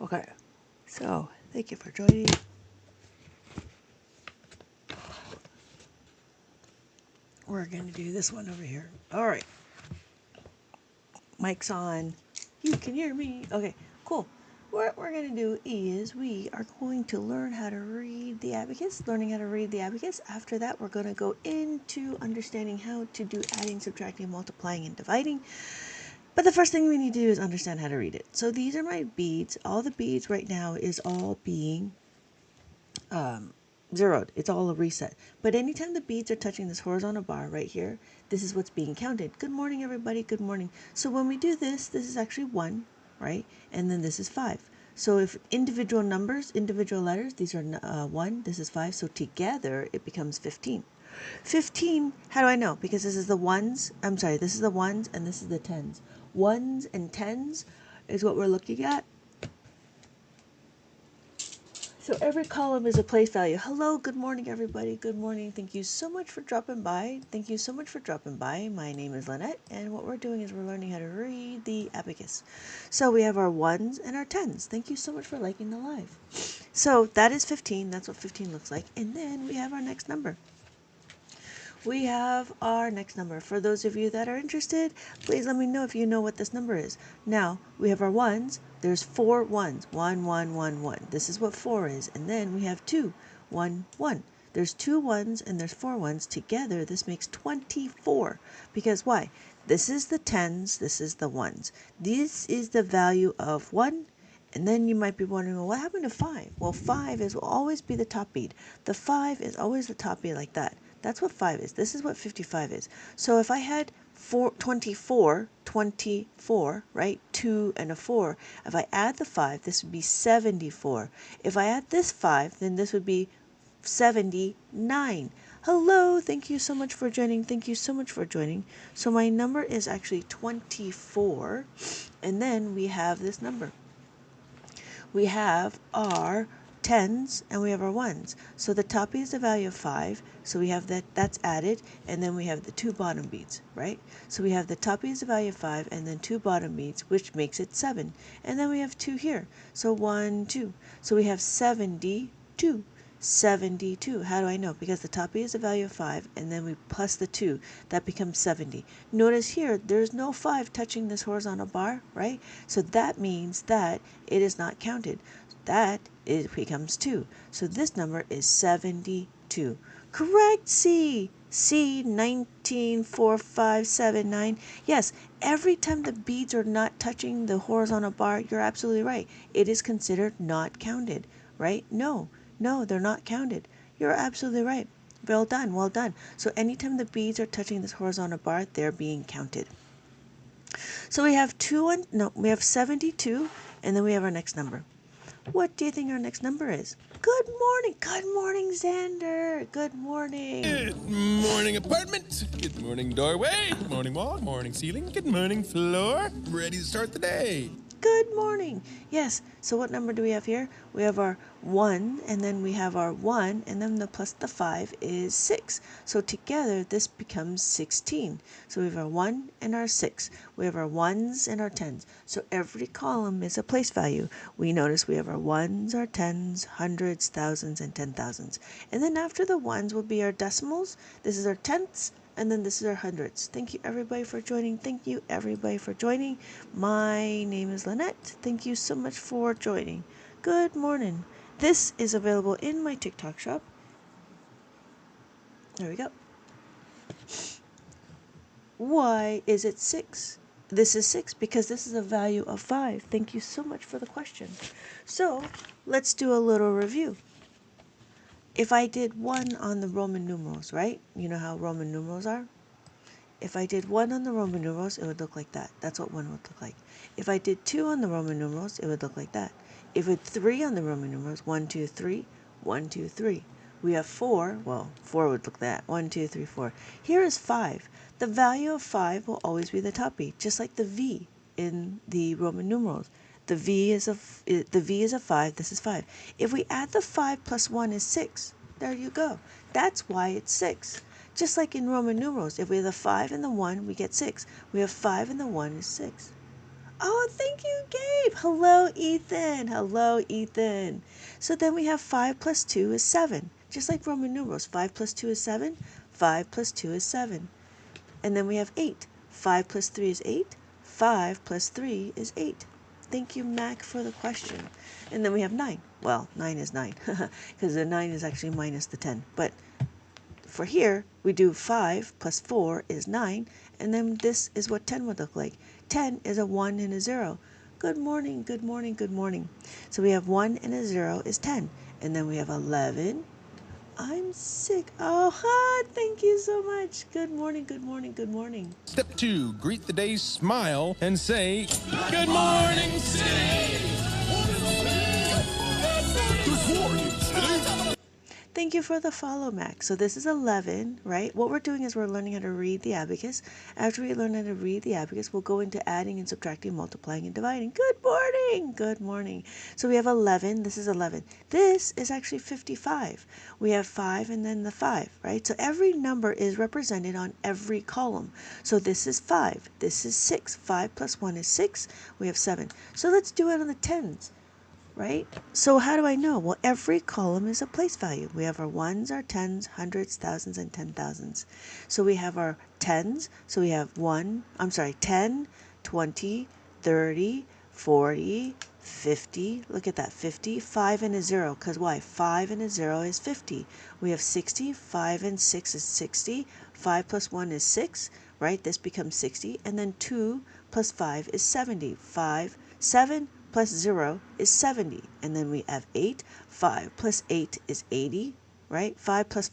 Okay, so thank you for joining. We're going to do this one over here. All right, mic's on. You can hear me. Okay, cool. What we're going to do is we are going to learn how to read the abacus, learning how to read the abacus. After that, we're going to go into understanding how to do adding, subtracting, multiplying, and dividing. But the first thing we need to do is understand how to read it. So these are my beads. All the beads right now is all being zeroed. It's all a reset. But anytime the beads are touching this horizontal bar right here, this is what's being counted. Good morning, everybody. Good morning. So when we do this, this is actually 1, right? And then this is 5. So if individual numbers, individual letters, these are 1, this is 5. So together it becomes 15. 15, how do I know? Because this is the ones, I'm sorry, this is the ones and this is the tens. Ones and tens is what we're looking at. So every column is a place value. Hello, good morning, everybody. Good morning. Thank you so much for dropping by. Thank you so much for dropping by. My name is Lynette, and what we're doing is we're learning how to read the abacus. So we have our ones and our tens. Thank you so much for liking the live. So that is 15. That's what 15 looks like. And then we have our next number. We have our next number. For those of you that are interested, please let me know if you know what this number is. Now, we have our ones. There's 4 ones. 1, 1, 1, 1. This is what 4 is. And then we have 2, 1, 1. There's 2 ones and there's 4 ones. Together, this makes 24. Because why? This is the tens. This is the ones. This is the value of 1. And then you might be wondering, well, what happened to 5? Well, 5 will always be the top bead. The 5 is always the top bead like that. That's what 5 is. This is what 55 is. So if I had 24, right? 2 and a 4. If I add the 5, this would be 74. If I add this 5, then this would be 79. Hello, thank you so much for joining. Thank you so much for joining. So my number is actually 24. And then we have this number. We have our tens and we have our ones. So the top is the value of 5. So we have that's added, and then we have the 2 bottom beads, right? So we have the top is the value of 5 and then 2 bottom beads, which makes it 7. And then we have 2 here. So 1, 2. So we have 72. 72. How do I know? Because the top is the value of 5 and then we plus the 2. That becomes 70. Notice here, there's no 5 touching this horizontal bar, right? So that means that it is not counted. That becomes 2. So this number is 72. Correct, C. C, 194579. Yes, every time the beads are not touching the horizontal bar, you're absolutely right. It is considered not counted, right? No, they're not counted. You're absolutely right. Well done, well done. So anytime the beads are touching this horizontal bar, they're being counted. So we have we have 72, and then we have our next number. What do you think our next number is? Good morning, Xander. Good morning. Good morning, apartment. Good morning, doorway. Good morning, wall. Good morning, ceiling. Good morning, floor. Ready to start the day. Good morning. Yes, so what number do we have here? We have our 1, and then we have our 1, and then the plus the 5 is 6. So together, this becomes 16. So we have our 1 and our 6. We have our 1s and our 10s. So every column is a place value. We notice we have our 1s, our 10s, hundreds, thousands, and 10,000s. And then after the 1s will be our decimals. This is our tenths. And then this is our hundreds. Thank you everybody for joining. Thank you everybody for joining. My name is Lynette. Thank you so much for joining. Good morning. This is available in my TikTok shop. There we go. Why is it 6? This is 6 because this is a value of 5. Thank you so much for the question. So let's do a little review. If I did 1 on the Roman numerals, right? You know how Roman numerals are? If I did 1 on the Roman numerals, it would look like that. That's what 1 would look like. If I did 2 on the Roman numerals, it would look like that. If it's 3 on the Roman numerals, 1, 2, 3, 1, 2, 3. We have 4, well, 4 would look like that. 1, 2, 3, 4. Here is 5. The value of 5 will always be the top bead, just like the V in the Roman numerals. The V is a 5, this is 5. If we add the 5 plus 1 is 6. There you go. That's why it's 6. Just like in Roman numerals, if we have the 5 and the 1, we get 6. We have 5 and the 1 is 6. Oh, thank you, Gabe. Hello, Ethan. Hello, Ethan. So then we have 5 plus 2 is 7. Just like Roman numerals, 5 plus 2 is 7. 5 plus 2 is 7. And then we have 8. 5 plus 3 is 8. 5 plus 3 is 8. Thank you, Mac, for the question. And then we have 9. Well, 9 is 9, because the 9 is actually minus the 10. But for here, we do 5 plus 4 is 9, and then this is what 10 would look like. 10 is a 1 and a 0. Good morning, good morning, good morning. So we have 1 and a 0 is 10, and then we have 11. I'm sick. Oh, thank you so much. Good morning, good morning, good morning. Step 2, greet the day, smile, and say, Good morning, city! Good morning, city! Thank you for the follow, Max. So this is 11, right? What we're doing is we're learning how to read the abacus. After we learn how to read the abacus, we'll go into adding and subtracting, multiplying and dividing. Good morning. Good morning. So we have 11. This is 11. This is actually 55. We have 5 and then the 5, right? So every number is represented on every column. So this is 5. This is 6. 5 plus 1 is 6. We have 7. So let's do it on the tens. Right? So how do I know? Well, every column is a place value. We have our ones, our tens, hundreds, thousands, and 10,000s. So we have our tens. So we have 10, 20, 30, 40, 50. Look at that, 50, 5 and a 0. Because why? 5 and a 0 is 50. We have 60, 5 and 6 is 60. 5 plus 1 is 6, right? This becomes 60. And then 2 plus 5 is 70. 7 plus 0 is 70. And then we have 8. 5 plus 8 is 80, right? 5 plus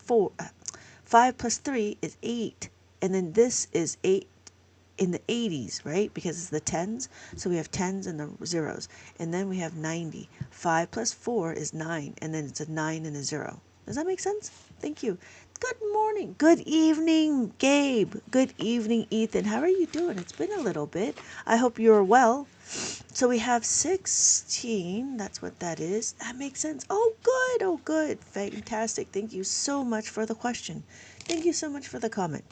3 is 8. And then this is 8 in the 80s, right? Because it's the tens. So we have tens and the zeros. And then we have 90. 5 plus 4 is 9. And then it's a 9 and a 0. Does that make sense? Thank you. Good morning. Good evening, Gabe. Good evening, Ethan. How are you doing? It's been a little bit. I hope you're well. So we have 16. That's what that is. That makes sense. Oh, good. Oh, good. Fantastic. Thank you so much for the question. Thank you so much for the comment.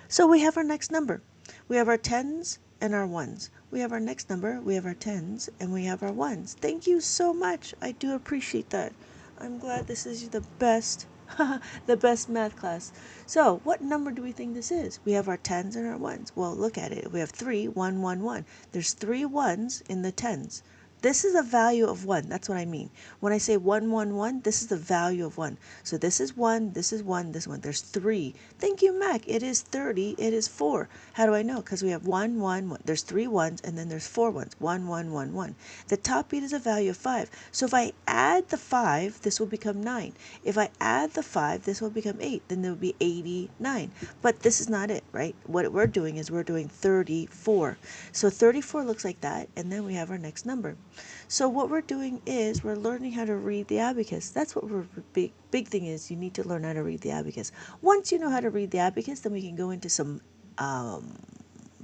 So we have our next number. We have our tens and our ones. We have our next number. We have our tens and we have our ones. Thank you so much. I do appreciate that. I'm glad this is the best the best math class. So what number do we think this is? We have our tens and our ones. Well, look at it. We have 3, 1, 1, 1. There's 3 ones in the tens. This is a value of 1. That's what I mean. When I say 1, 1, 1, this is the value of 1. So this is 1, this is 1, this one. There's 3. Thank you, Mac. It is 30. It is 4. How do I know? Because we have 1, 1, 1. There's 3 ones, and then there's 4 ones. 1, 1, 1, 1. The top beat is a value of 5. So if I add the 5, this will become 9. If I add the 5, this will become 8. Then there will be 89. But this is not it, right? What we're doing is we're doing 34. So 34 looks like that, and then we have our next number. So what we're doing is we're learning how to read the abacus. That's what we're big thing is. You need to learn how to read the abacus. Once you know how to read the abacus, then we can go into some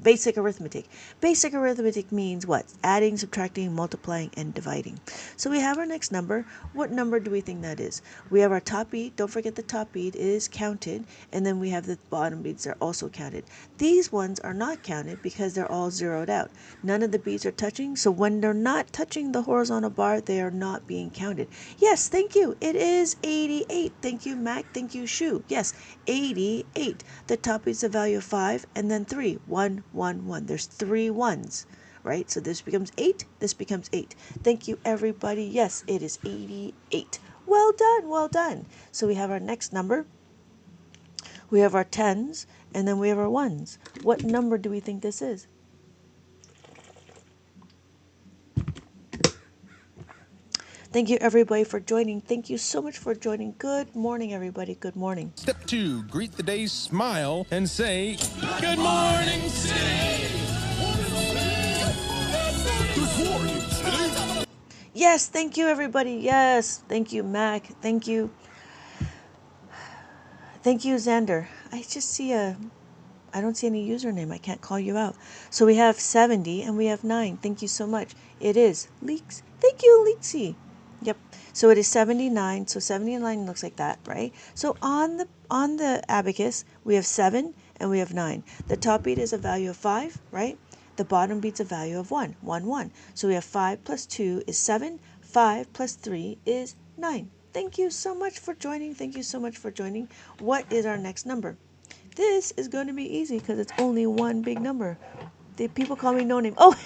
basic arithmetic. Basic arithmetic means what? Adding, subtracting, multiplying, and dividing. So we have our next number. What number do we think that is? We have our top bead. Don't forget the top bead is counted. And then we have the bottom beads that are also counted. These ones are not counted because they're all zeroed out. None of the beads are touching. So when they're not touching the horizontal bar, they are not being counted. Yes, thank you. It is 88. Thank you, Mac. Thank you, Shu. Yes, 88. The top is the value of 5 and then 3. 1, 1, 1. There's 3 ones, right? So this becomes 8. This becomes 8. Thank you, everybody. Yes, it is 88. Well done. Well done. So we have our next number. We have our tens, and then we have our ones. What number do we think this is? Thank you, everybody, for joining. Thank you so much for joining. Good morning, everybody. Good morning. Step 2, greet the day, smile, and say, Good morning, city! Good morning, city! Yes, thank you, everybody. Yes, thank you, Mac. Thank you. Thank you, Xander. I just see I don't see any username. I can't call you out. So we have 70 and we have 9. Thank you so much. It is Leeks. Thank you, Leeksy. Yep. So it is 79. So 79 looks like that, right? So on the abacus, we have 7 and we have 9. The top beat is a value of 5, right? the bottom beats a value of 1, 1, 1. So we have 5 plus 2 is 7, 5 plus 3 is 9. Thank you so much for joining. Thank you so much for joining. What is our next number? This is going to be easy because it's only one big number. The people call me No Name. Oh,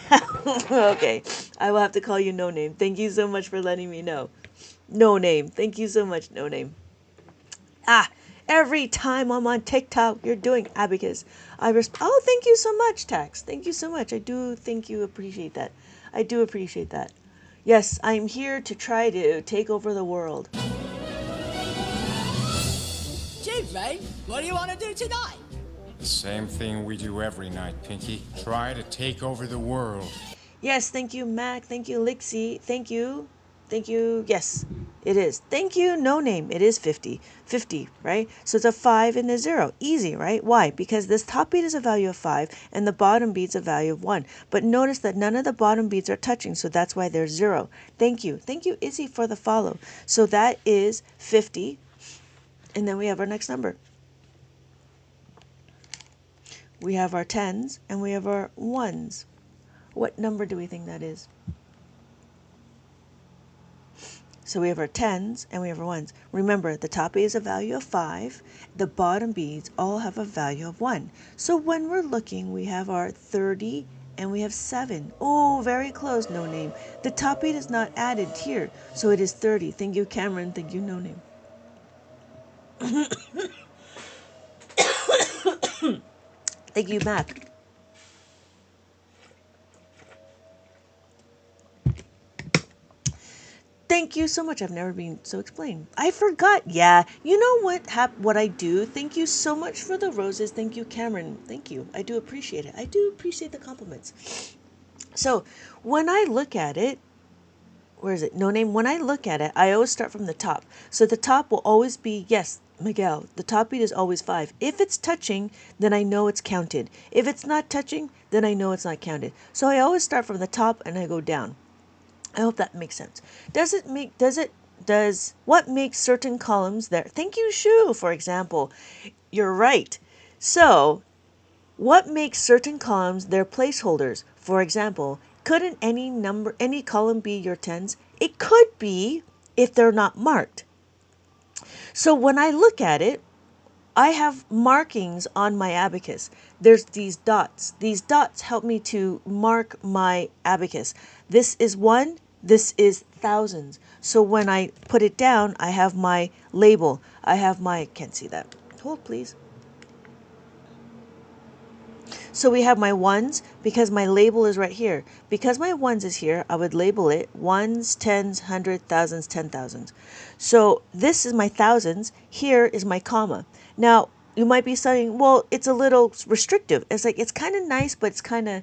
okay. I will have to call you No Name. Thank you so much for letting me know. No Name. Thank you so much, No Name. Every time I'm on TikTok, you're doing Abacus. Oh, thank you so much, Tax. Thank you so much. I do think you appreciate that. I do appreciate that. Yes, I'm here to try to take over the world. Gee, Ray, what do you want to do tonight? The same thing we do every night, Pinky. Try to take over the world. Yes, thank you, Mac. Thank you, Lixie. Thank you. Thank you. Yes, it is. Thank you, No Name. It is 50. 50, right? So it's a 5 and a 0. Easy, right? Why? Because this top beat is a value of 5 and the bottom beat's a value of 1. But notice that none of the bottom beats are touching, so that's why there's 0. Thank you. Thank you, Izzy, for the follow. So that is 50. And then we have our next number. We have our 10s and we have our 1s. What number do we think that is? So we have our 10s and we have our 1s. Remember, the top beat is a value of 5. The bottom beats all have a value of 1. So when we're looking, we have our 30 and we have 7. Oh, very close, No Name. The top beat is not added here, so it is 30. Thank you, Cameron. Thank you, No Name. Thank you, Mac. Thank you so much. I've never been so explained. I forgot. Yeah. You know what I do? Thank you so much for the roses. Thank you, Cameron. Thank you. I do appreciate it. I do appreciate the compliments. So when I look at it, where is it? No Name. When I look at it, I always start from the top. So the top will always be, yes, Miguel, the top beat is always 5. If it's touching, then I know it's counted. If it's not touching, then I know it's not counted. So I always start from the top and I go down. I hope that makes sense. What makes certain columns there? Thank you, Shu, for example. You're right. So, what makes certain columns their placeholders? For example, couldn't any column be your 10s? It could be if they're not marked. So when I look at it, I have markings on my abacus. There's these dots. These dots help me to mark my abacus. This is 1, this is thousands. So when I put it down, I have my label. I have my, can't see that. Hold, please. So we have my 1s because my label is right here. Because my 1s is here, I would label it 1s, 10s, 100, thousands, 10,000s. So this is my thousands. Here is my comma. Now, you might be saying, well, it's a little restrictive. It's like, it's kind of nice, but it's kind of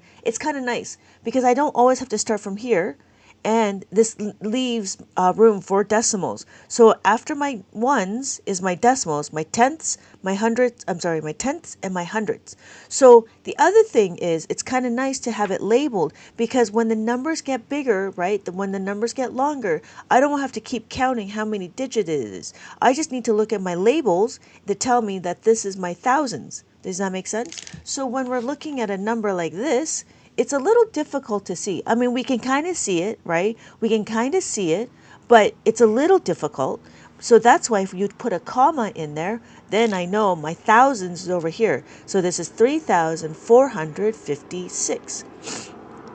nice because I don't always have to start from here. And this leaves room for decimals. So after my 1s is my decimals, my tenths, my hundredths, my tenths and my hundredths. So the other thing is it's kind of nice to have it labeled because when the numbers get bigger, right, when the numbers get longer, I don't have to keep counting how many digits it is. I just need to look at my labels that tell me that this is my thousands. Does that make sense? So when we're looking at a number like this, it's a little difficult to see. I mean, we can kind of see it, right? We can kind of see it, but it's a little difficult. So that's why if you put a comma in there, then I know my thousands is over here. So this is 3,456.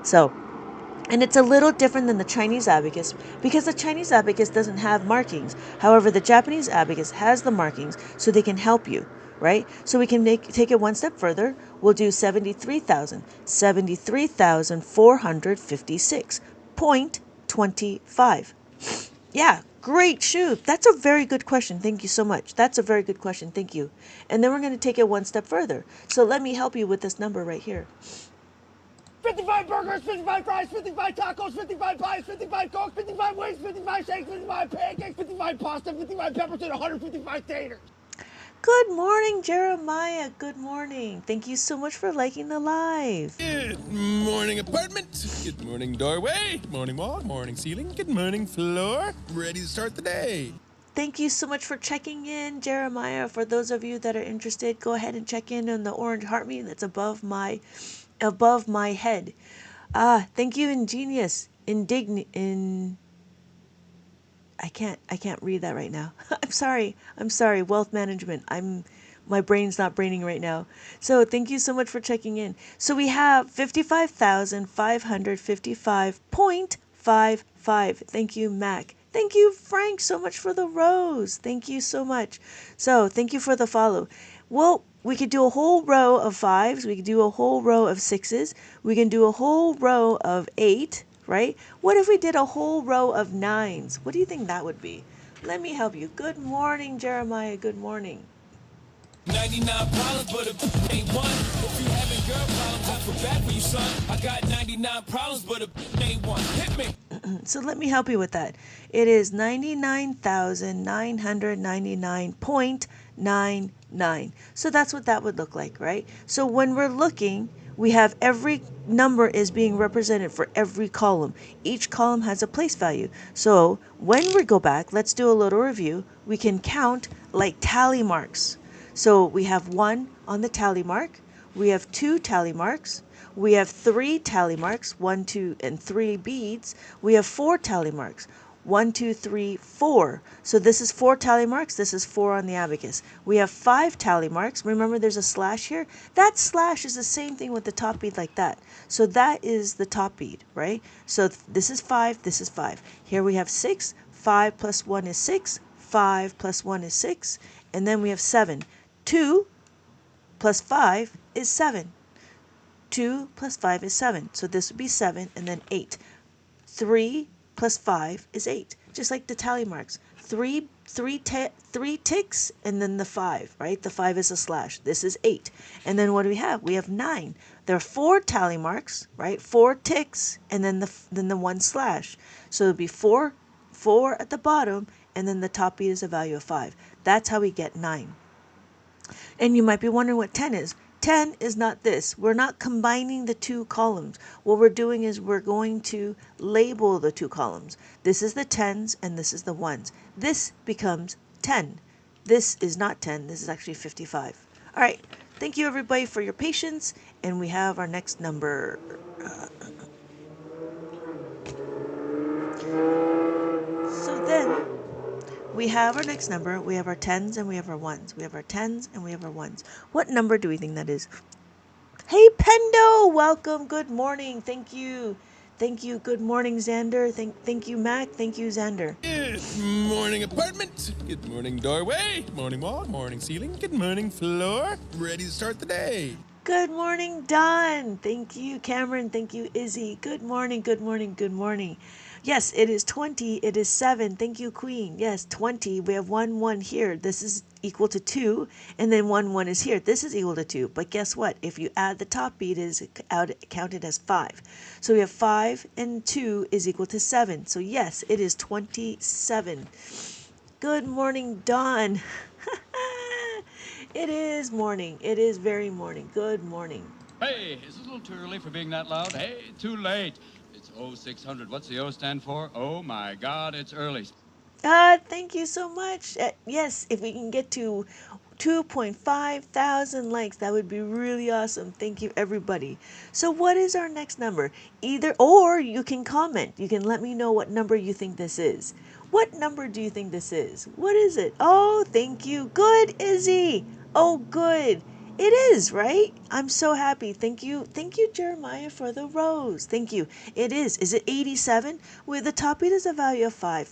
So, and it's a little different than the Chinese abacus because the Chinese abacus doesn't have markings. However, the Japanese abacus has the markings so they can help you, right? So we can take it one step further. We'll do 73,456.25. Yeah, great, shoot. That's a very good question. Thank you so much. That's a very good question. Thank you. And then we're going to take it one step further. So let me help you with this number right here. 55 burgers, 55 fries, 55 tacos, 55 pies, 55 cokes, 55 wings, 55 shakes, 55 pancakes, 55 pasta, 55 peppers, and 155 taters. Good morning, Jeremiah. Good morning. Thank you so much for liking the live. Good morning, apartment. Good morning, doorway. Good morning, wall. Good morning, ceiling. Good morning, floor. Ready to start the day. Thank you so much for checking in, Jeremiah. For those of you that are interested, go ahead and check in on the orange heart me that's above my above my head. Thank you, ingenious, I can't read that right now. I'm sorry. Wealth management. My brain's not braining right now. So thank you so much for checking in. So we have 55,555.55. Thank you, Mac. Thank you, Frank, so much for the rose. Thank you so much. So thank you for the follow. Well, we could do a whole row of fives. We could do a whole row of sixes. We can do a whole row of eight, right? What if we did a whole row of nines? What do you think that would be? Let me help you. Good morning, Jeremiah. Good morning. 99 problems, but a ain't one. If you having girl problems, I feel bad for you, son. I got 99 problems, but a ain't one. Hit me. So let me help you with that. It is 99,999.99. So that's what that would look like, right? So when we're looking, we have every number is being represented for every column. Each column has a place value. So when we go back, let's do a little review. We can count like tally marks. So we have 1 on the tally mark. We have 2 tally marks. We have 3 tally marks, 1, 2, and 3 beads. We have 4 tally marks, 1, 2, 3, 4. So this is 4 tally marks. This is 4 on the abacus. We have 5 tally marks. Remember there's a slash here? That slash is the same thing with the top bead like that. So that is the top bead, right? So this is 5, this is 5. Here we have 6. 5 plus 1 is 6. 5 plus 1 is 6. And then we have 7. 2 plus 5 is 7. 2 plus 5 is 7. So this would be 7 and then 8. 3 plus 5 is 8. Just like the tally marks. Three ticks and then the 5, right? The 5 is a slash. This is 8. And then what do we have? We have 9. There are 4 tally marks, right? 4 ticks and then the 1 slash. So it would be 4 at the bottom and then the top bead is a value of 5. That's how we get 9. And you might be wondering what 10 is. 10 is not this. We're not combining the 2 columns. What we're doing is we're going to label the 2 columns. This is the 10s and this is the 1s. This becomes 10. This is not 10. This is actually 55. All right. Thank you, everybody, for your patience. And we have our next number. So then we have our next number. We have our 10s and we have our 1s. We have our 10s and we have our 1s. What number do we think that is? Hey, Pendo! Welcome. Good morning. Thank you. Thank you. Good morning, Xander. Thank you, Mac. Thank you, Xander. Good morning, apartment. Good morning, doorway. Good morning, wall. Morning, ceiling. Good morning, floor. Ready to start the day. Good morning, Don. Thank you, Cameron. Thank you, Izzy. Good morning. Good morning. Good morning. Yes, it is 20. It is 7. Thank you, Queen. Yes, 20. We have 1, 1 here. This is equal to 2. And then 1, 1 is here. This is equal to 2. But guess what? If you add the top bead, it is counted as 5. So we have 5 and 2 is equal to 7. So yes, it is 27. Good morning, Dawn. It is morning. It is very morning. Good morning. Hey, is it a little too early for being that loud? Hey, too late. It's 0600. What's the O stand for? Oh my God, it's early. Thank you so much. Yes, if we can get to 2.5 thousand likes, that would be really awesome. Thank you, everybody. So what is our next number? Or you can comment. You can let me know what number you think this is. What number do you think this is? What is it? Oh, thank you. Good, Izzy. Oh, good. It is, right? I'm so happy. Thank you. Thank you, Jeremiah, for the rose. Thank you. It is. Is it 87? With the top beat is a value of 5.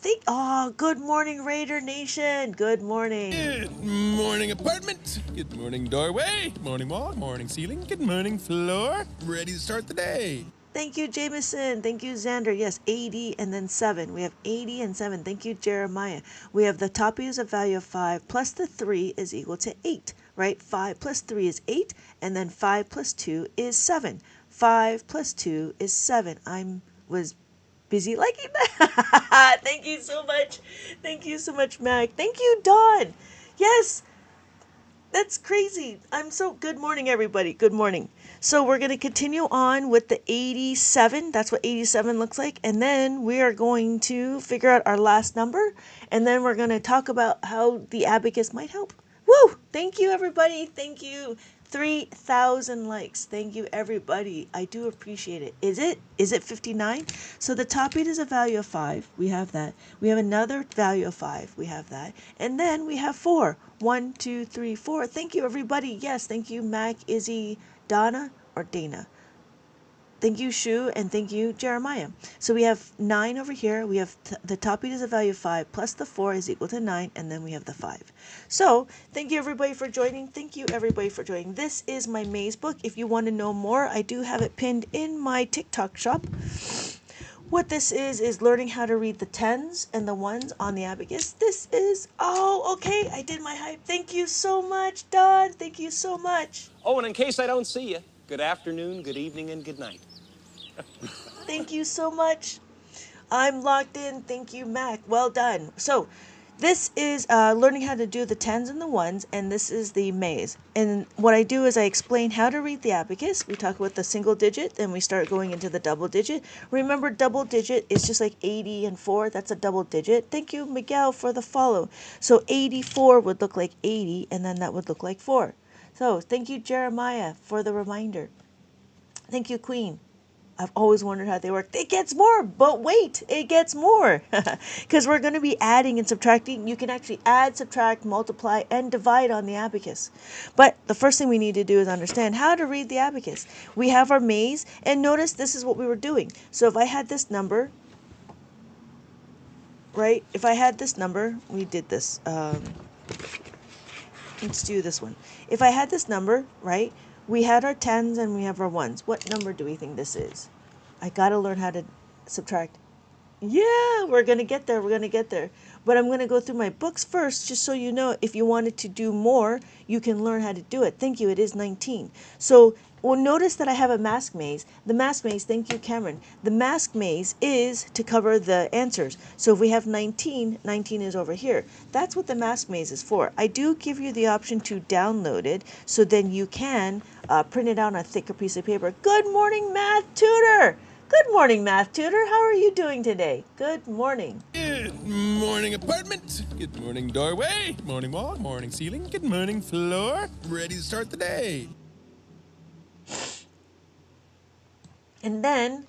Good morning, Raider Nation. Good morning. Good morning, apartment. Good morning, doorway. Good morning, wall. Morning, ceiling. Good morning, floor. Ready to start the day. Thank you, Jameson. Thank you, Xander. Yes, 80 and then 7. We have 80 and 7. Thank you, Jeremiah. We have the top beat is a value of 5 plus the 3 is equal to 8, right? 5 plus 3 is 8, and then 5 plus 2 is 7. 5 plus 2 is 7. Was busy liking that. Thank you so much. Thank you so much, Mac. Thank you, Dawn. Yes, that's crazy. Good morning, everybody. Good morning. So we're going to continue on with the 87. That's what 87 looks like. And then we are going to figure out our last number. And then we're going to talk about how the abacus might help. Woo! Thank you, everybody. Thank you. 3,000 likes. Thank you, everybody. I do appreciate it. Is it 59? So the top beat is a value of 5. We have that. We have another value of 5. We have that. And then we have 4. 1, 2, 3, 4. Thank you, everybody. Yes, thank you, Mac, Izzy, Donna, or Dana. Thank you, Shu, and thank you, Jeremiah. So we have 9 over here. We have the top beat is a value of 5, plus the 4 is equal to 9, and then we have the 5. So thank you, everybody, for joining. Thank you, everybody, for joining. This is my maze book. If you want to know more, I do have it pinned in my TikTok shop. What this is learning how to read the 10s and the 1s on the abacus. This is, oh, okay, I did my hype. Thank you so much, Don. Thank you so much. Oh, and in case I don't see you, good afternoon, good evening, and good night. Thank you so much. I'm locked in. Thank you, Mac. Well done. So this is learning how to do the 10s and the 1s, and this is the maze. And what I do is I explain how to read the abacus. We talk about the single digit, then we start going into the double digit. Remember, double digit is just like 80 and 4. That's a double digit. Thank you, Miguel, for the follow. So 84 would look like 80, and then that would look like 4. So thank you, Jeremiah, for the reminder. Thank you, Queen. I've always wondered how they work. It gets more, but wait, it gets more. Because we're going to be adding and subtracting. You can actually add, subtract, multiply, and divide on the abacus. But the first thing we need to do is understand how to read the abacus. We have our maze, and notice this is what we were doing. So if I had this number, right? If I had this number, we did this. Let's do this one. If I had this number, right? We had our 10s and we have our 1s. What number do we think this is? I got to learn how to subtract. Yeah, we're going to get there. We're going to get there. But I'm going to go through my books first, just so you know, if you wanted to do more, you can learn how to do it. Thank you. It is 19. So, well, notice that I have a mask maze. The mask maze, thank you, Cameron. The mask maze is to cover the answers. So if we have 19, 19 is over here. That's what the mask maze is for. I do give you the option to download it, so then you can print it out on a thicker piece of paper. Good morning, Math Tutor. Good morning, Math Tutor. How are you doing today? Good morning. Good morning, apartment. Good morning, doorway. Good morning, wall. Morning, ceiling. Good morning, floor. Ready to start the day. And then,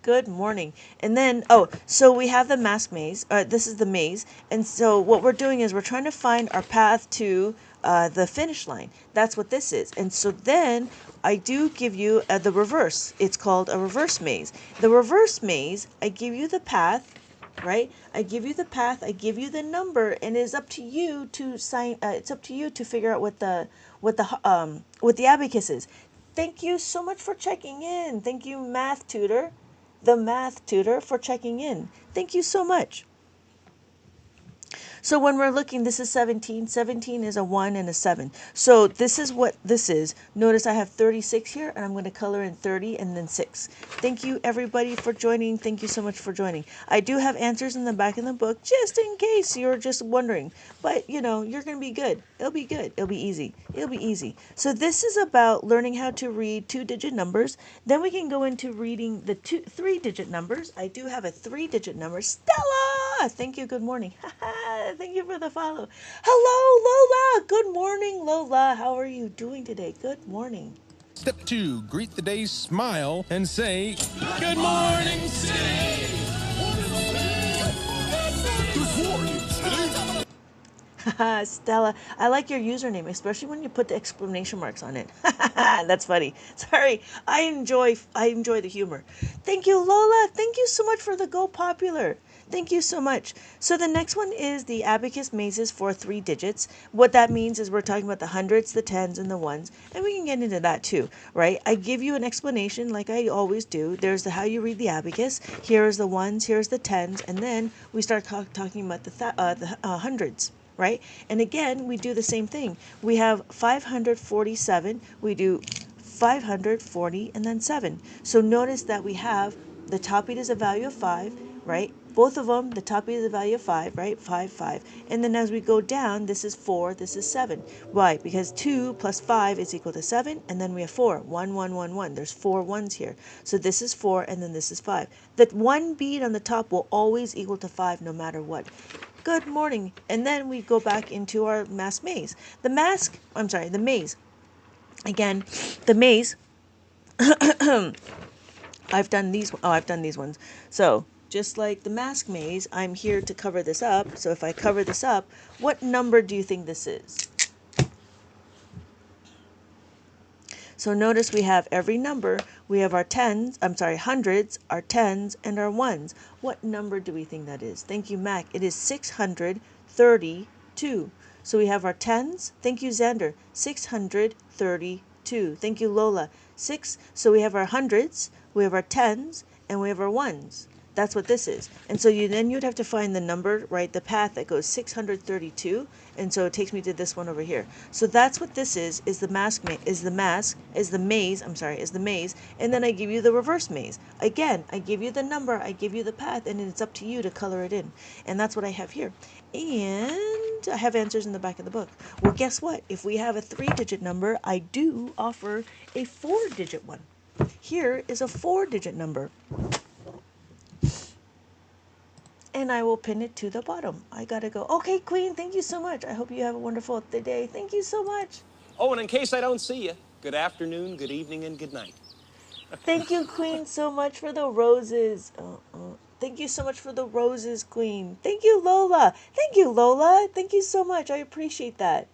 good morning. And then, oh, so we have the mask maze. This is the maze. And so what we're doing is we're trying to find our path to the finish line. That's what this is. And so then I do give you the reverse. It's called a reverse maze. The reverse maze, I give you the path, right? I give you the path, I give you the number, and it's up to you to sign. It's up to you to figure out what the abacus is. Thank you so much for checking in. Thank you, Math Tutor, the Math Tutor, for checking in. Thank you so much. So when we're looking, this is 17. 17 is a 1 and a 7. So this is what this is. Notice I have 36 here, and I'm going to color in 30 and then 6. Thank you, everybody, for joining. Thank you so much for joining. I do have answers in the back of the book, just in case you're just wondering. But, you know, you're going to be good. It'll be good. It'll be easy. It'll be easy. So this is about learning how to read 2-digit numbers. Then we can go into reading the 3-digit numbers. I do have a 3-digit number. Stella! Thank you. Good morning. Thank you for the follow. Hello, Lola. Good morning, Lola. How are you doing today? Good morning. Step 2, greet the day, smile, and say, Good morning, city! Good morning, city! Stella, I like your username, especially when you put the exclamation marks on it. That's funny. Sorry, I enjoy the humor. Thank you, Lola. Thank you so much for the Go Popular. Thank you so much. So the next one is the abacus mazes for 3 digits. What that means is we're talking about the hundreds, the 10s, and the 1s, and we can get into that too, right? I give you an explanation like I always do. There's the how you read the abacus. Here's the 1s, here's the 10s, and then we start talking about the hundreds. Right? And again, we do the same thing. We have 547, we do 540, and then 7. So notice that we have the top beat is a value of 5, right? Both of them, the top beat is a value of 5, right? 5, 5. And then as we go down, this is 4, this is 7. Why? Because 2 plus 5 is equal to 7, and then we have 4. 1, 1, 1, 1. There's 4 1s here. So this is 4, and then this is 5. That one beat on the top will always equal to 5 no matter what. Good morning. And then we go back into our maze. The maze. Again, the maze, I've done these. Oh, I've done these ones. So just like the mask maze, I'm here to cover this up. So if I cover this up, what number do you think this is? So notice we have every number. We have our tens, I'm sorry, hundreds, our tens, and our ones. What number do we think that is? Thank you, Mac. It is 632. So we have our tens. Thank you, Xander. 632. Thank you, Lola. Six. So we have our hundreds, we have our tens, and we have our ones. That's what this is. And so you'd have to find the number, right? The path that goes 632. And so it takes me to this one over here. So that's what this is the mask, is the maze, is the maze. And then I give you the reverse maze. Again, I give you the number, I give you the path, and it's up to you to color it in. And that's what I have here. And I have answers in the back of the book. Well, guess what? If we have a 3-digit number, I do offer a 4-digit one. Here is a 4-digit number. And I will pin it to the bottom. I gotta go. Okay, Queen, thank you so much. I hope you have a wonderful day. Thank you so much. Oh, and in case I don't see you, good afternoon, good evening, and good night. Thank you, Queen, so much for the roses. Thank you so much for the roses, Queen. Thank you, Lola. Thank you, Lola. Thank you so much. I appreciate that.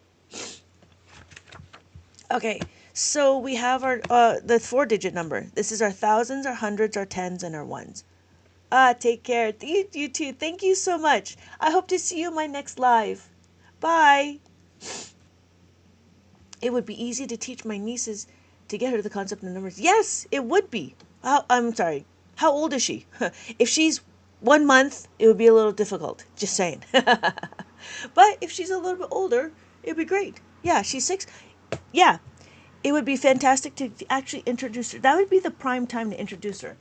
Okay, so we have our the 4-digit number. This is our thousands, our hundreds, our tens, and our ones. Take care. You too. Thank you so much. I hope to see you in my next live. Bye. It would be easy to teach my nieces to get her the concept of numbers. Yes, it would be. I'm sorry. How old is she? If she's 1 month, it would be a little difficult. Just saying. But if she's a little bit older, it would be great. Yeah, she's 6. Yeah, it would be fantastic to actually introduce her. That would be the prime time to introduce her.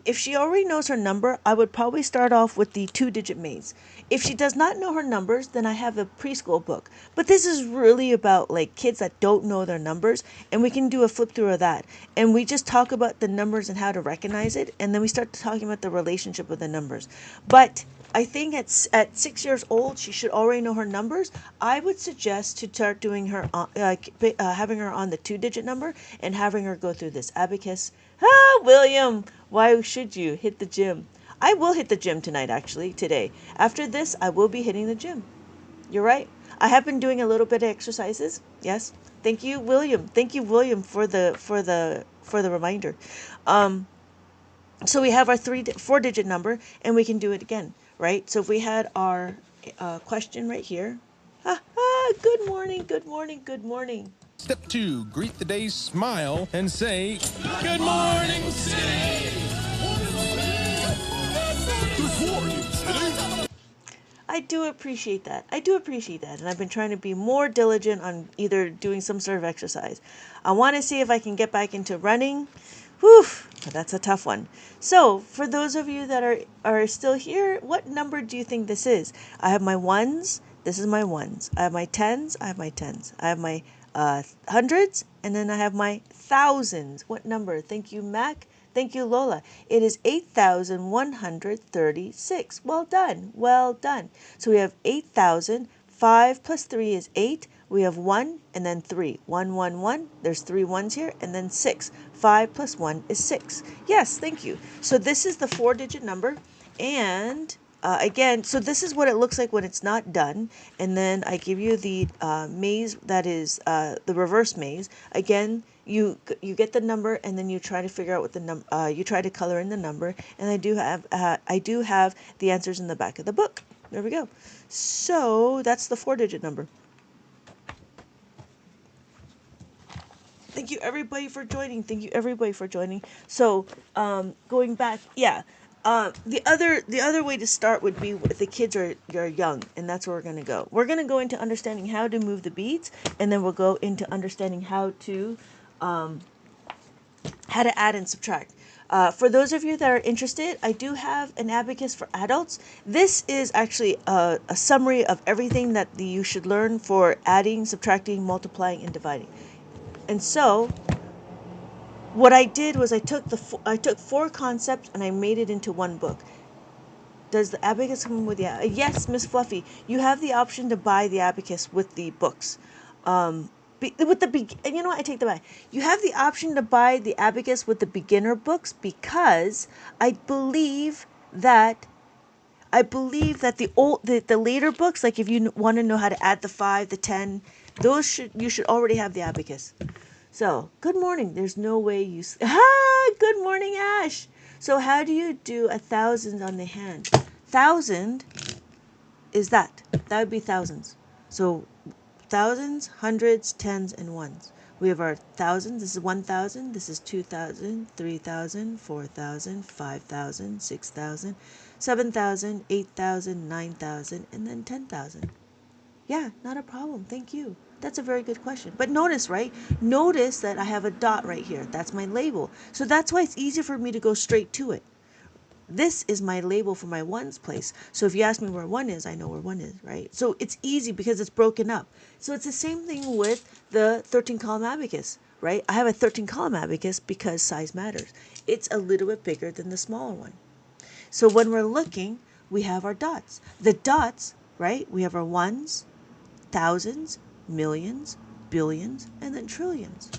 If she already knows her number, I would probably start off with the 2-digit maze. If she does not know her numbers, then I have a preschool book. But this is really about like kids that don't know their numbers, and we can do a flip through of that. And we just talk about the numbers and how to recognize it, and then we start talking about the relationship with the numbers. But I think at 6 years old, she should already know her numbers. I would suggest to start doing her, having her on the 2-digit number and having her go through this abacus. William, why should you hit the gym? I will hit the gym tonight, actually, today. After this, I will be hitting the gym. You're right. I have been doing a little bit of exercises. Yes. Thank you, William. Thank you, William, for the reminder. So we have our 4-digit number, and we can do it again, right? So if we had our question right here. Good morning, good morning, good morning. Step 2, greet the day, smile, and say, Good morning, city! Good morning, city! I do appreciate that. And I've been trying to be more diligent on either doing some sort of exercise. I want to see if I can get back into running. Whew, but that's a tough one. So, for those of you that are still here, what number do you think this is? I have my ones. This is my ones. I have my tens. I have my tens. I have my hundreds, and then I have my thousands. What number? Thank you, Mac. Thank you, Lola. It is 8,136. Well done. Well done. So we have 8,000. 5 plus 3 is 8. We have 1 and then 3. 1, 1, 1. There's 3 ones here, and then 6. 5 plus 1 is 6. Yes, thank you. So this is the 4-digit number, and again, so this is what it looks like when it's not done. And then I give you the maze that is the reverse maze. Again, you get the number, and then you try to figure out what the you try to color in the number. And I do have the answers in the back of the book. There we go. So that's the 4-digit number. Thank you everybody for joining. So going back, yeah. The other way to start would be if the kids are young, and that's where we're going to go. We're going to go into understanding how to move the beads, and then we'll go into understanding how to add and subtract. For those of you that are interested, I do have an abacus for adults. This is actually a summary of everything that you should learn for adding, subtracting, multiplying, and dividing. And so what I did was I took 4 concepts and I made it into one book. Does the abacus come with yes, Miss Fluffy, you have the option to buy the abacus with the books. And you know what? I take that back. You have the option to buy the Abacus with the beginner books because I believe that the later books, like if you want to know how to add the 5, the 10, you should already have the Abacus. So, good morning. There's no way you good morning, Ash. So, how do you do 1,000 on the hand? 1,000 is that. That would be thousands. So, thousands, hundreds, tens, and ones. We have our thousands. This is 1,000. This is 2,000, 3,000, 4,000, 5,000, 6,000, 7,000, 8,000, 9,000, and then 10,000. Yeah, not a problem. Thank you. That's a very good question. But notice, right? Notice that I have a dot right here. That's my label. So that's why it's easy for me to go straight to it. This is my label for my ones place. So if you ask me where 1 is, I know where 1 is, right? So it's easy because it's broken up. So it's the same thing with the 13 column abacus, right? I have a 13 column abacus because size matters. It's a little bit bigger than the smaller one. So when we're looking, we have our dots. The dots, right? We have our ones, thousands, millions, billions, and then trillions.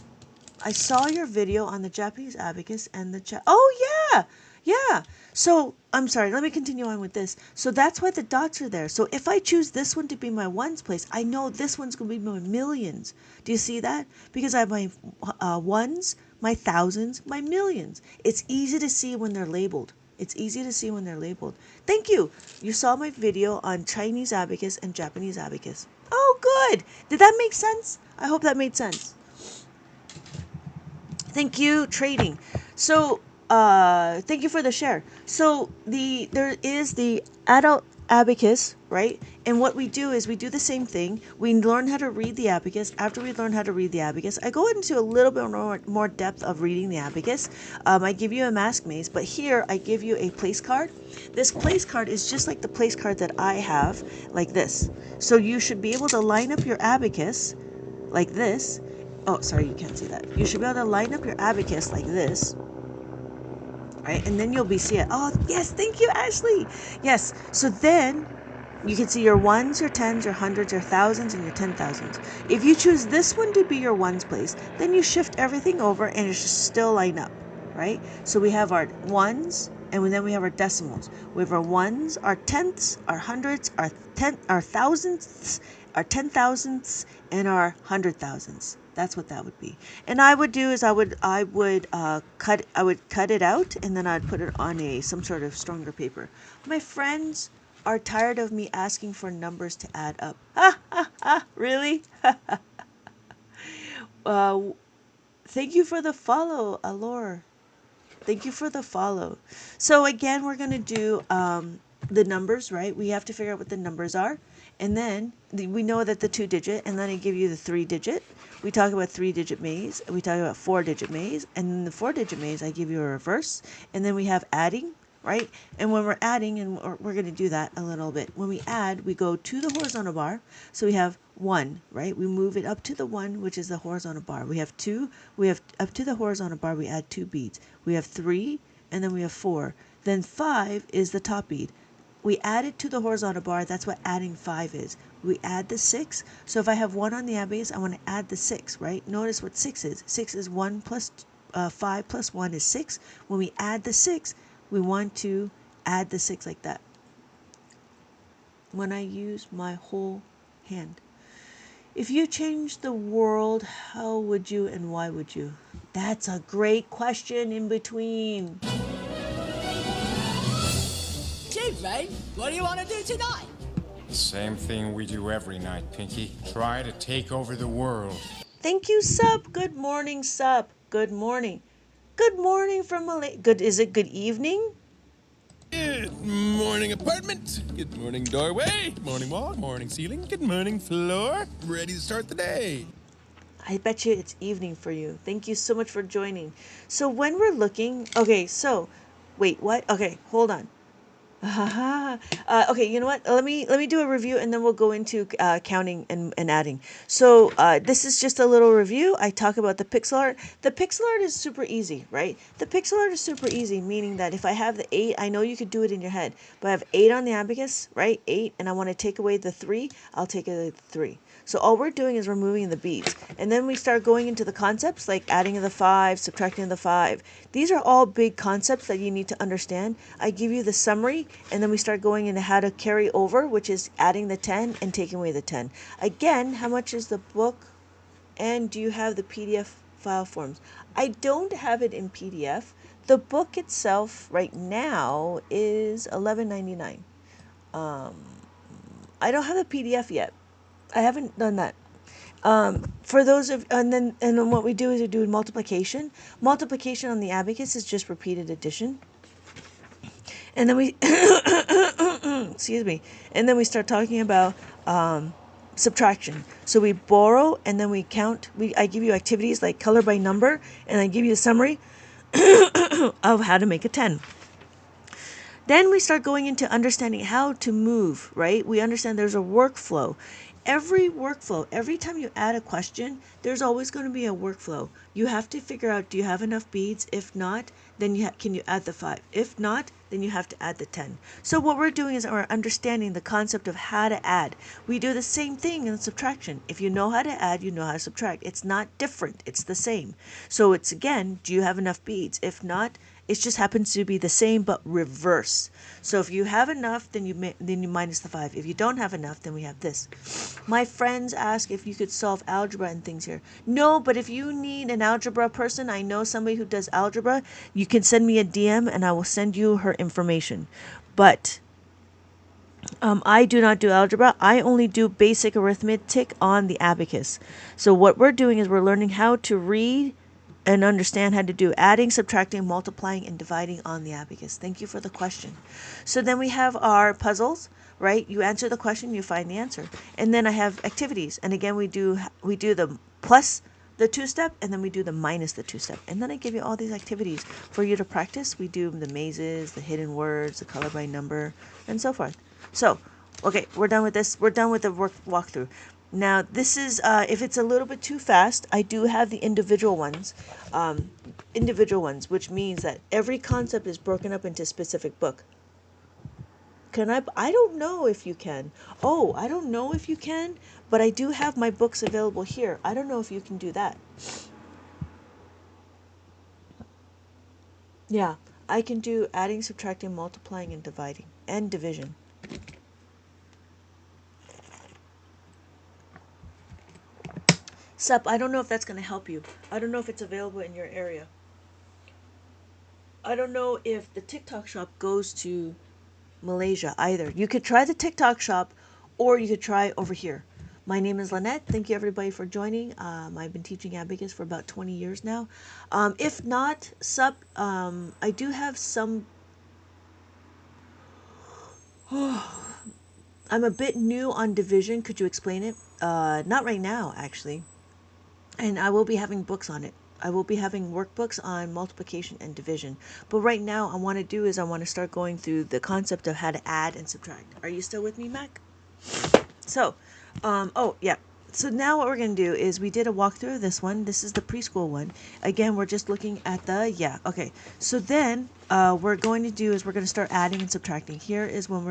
I saw your video on the Japanese abacus and the oh yeah, yeah. So I'm sorry. Let me continue on with this. So that's why the dots are there. So if I choose this one to be my ones place, I know this one's going to be my millions. Do you see that? Because I have my ones, my thousands, my millions. It's easy to see when they're labeled. It's easy to see when they're labeled. Thank you. You saw my video on Chinese abacus and Japanese abacus. Oh, good. Did that make sense? I hope that made sense. Thank you, trading. So, thank you for the share. So there is the adult abacus, right? And what we do is we do the same thing. We learn how to read the abacus. After we learn how to read the abacus, I go into a little bit more depth of reading the abacus. I give you a mask maze, but here I give you a place card. This place card is just like the place card that I have, like this. So you should be able to line up your abacus like this. Oh, sorry, you can't see that. You should be able to line up your abacus like this, right? And then you'll be seeing, oh, yes, thank you, Ashley. Yes, so then you can see your ones, your tens, your hundreds, your thousands, and your 10,000s. If you choose this one to be your ones place, then you shift everything over and it should still line up, right? So we have our ones, and then we have our decimals. We have our ones, our tenths, our hundreds, our thousands, our 10,000ths, and our 100,000s. That's what that would be. And I would do is I would cut it out, and then I'd put it on some sort of stronger paper. My friends are tired of me asking for numbers to add up. Really? Thank you for the follow, Alor. Thank you for the follow. So again, we're going to do the numbers, right? We have to figure out what the numbers are. And then we know that the 2-digit, and then I give you the 3-digit. We talk about 3-digit maze. We talk about 4-digit maze. And then the 4-digit maze, I give you a reverse. And then we have adding, right? And when we're adding, and we're going to do that a little bit. When we add, we go to the horizontal bar. So we have 1, right? We move it up to the 1, which is the horizontal bar. We have 2. We have up to the horizontal bar, we add 2 beads. We have 3, and then we have 4. Then 5 is the top bead. We add it to the horizontal bar. That's what adding 5 is. We add the 6. So if I have 1 on the abacus, I want to add the 6, right? Notice what 6 is. 6 is 1 plus 5 plus 1 is 6. When we add the 6, we want to add the 6 like that. When I use my whole hand. If you change the world, how would you and why would you? That's a great question in between. Mate, what do you want to do tonight? Same thing we do every night, Pinky. Try to take over the world. Thank you, Sup. Good morning, Sup. Good morning. Good morning from Malaysia. Is it good evening? Good morning, apartment. Good morning, doorway. Morning wall, morning ceiling. Good morning, floor. Ready to start the day. I bet you it's evening for you. Thank you so much for joining. So when we're looking, okay, so, wait, what? Okay, hold on. Okay, you know what? Let me do a review, and then we'll go into counting and adding. So this is just a little review. I talk about the pixel art. The pixel art is super easy, right? The pixel art is super easy, meaning that if I have the 8, I know you could do it in your head. But I have 8 on the abacus, right? 8, and I want to take away the 3. I'll take away the 3. So all we're doing is removing the beads. And then we start going into the concepts like adding the 5, subtracting the 5. These are all big concepts that you need to understand. I give you the summary, and then we start going into how to carry over, which is adding the 10 and taking away the 10. Again, how much is the book? And do you have the PDF file forms? I don't have it in PDF. The book itself right now is $11.99. I don't have the PDF yet. I haven't done that. For those of and then what we do is we do multiplication. Multiplication on the abacus is just repeated addition, and then we excuse me, and then we start talking about subtraction. So we borrow, and then we count. I give you activities like color by number, and I give you a summary of how to make a 10. Then we start going into understanding how to move, right? We understand there's a workflow. Every time you add a question, there's always going to be a workflow. You have to figure out, do you have enough beads? If not, then can you add the 5? If not, then you have to add the 10. So what we're doing is we're understanding the concept of how to add. We do the same thing in subtraction. If you know how to add, you know how to subtract. It's not different. It's the same. So it's, again, do you have enough beads? If not, it just happens to be the same but reverse. So if you have enough, then you minus the 5. If you don't have enough, then we have this. My friends ask if you could solve algebra and things here. No, but if you need an algebra person, I know somebody who does algebra. You can send me a DM and I will send you her information. But I do not do algebra. I only do basic arithmetic on the abacus. So what we're doing is we're learning how to read and understand how to do adding, subtracting, multiplying, and dividing on the abacus. Thank you for the question. So then we have our puzzles, right? You answer the question, you find the answer. And then I have activities. And again, we do the plus the 2-step, and then we do the minus the 2-step. And then I give you all these activities for you to practice. We do the mazes, the hidden words, the color by number, and so forth. So, okay, we're done with this. We're done with the walkthrough. Now, this is, if it's a little bit too fast, I do have the individual ones, which means that every concept is broken up into a specific book. I don't know if you can. Oh, I don't know if you can, but I do have my books available here. I don't know if you can do that. Yeah, I can do adding, subtracting, multiplying, and dividing, and division. Sup, I don't know if that's going to help you. I don't know if it's available in your area. I don't know if the TikTok shop goes to Malaysia either. You could try the TikTok shop, or you could try over here. My name is Lynette. Thank you everybody for joining. I've been teaching Abacus for about 20 years now. If not, sup, I do have some... I'm a bit new on division. Could you explain it? Not right now, actually. And I will be having books on it. I will be having workbooks on multiplication and division. But right now, I want to start going through the concept of how to add and subtract. Are you still with me, Mac? So, oh, yeah. So now what we're going to do is we did a walkthrough of this one. This is the preschool one. Again, we're just looking at okay. So then we're going to start adding and subtracting. Here is when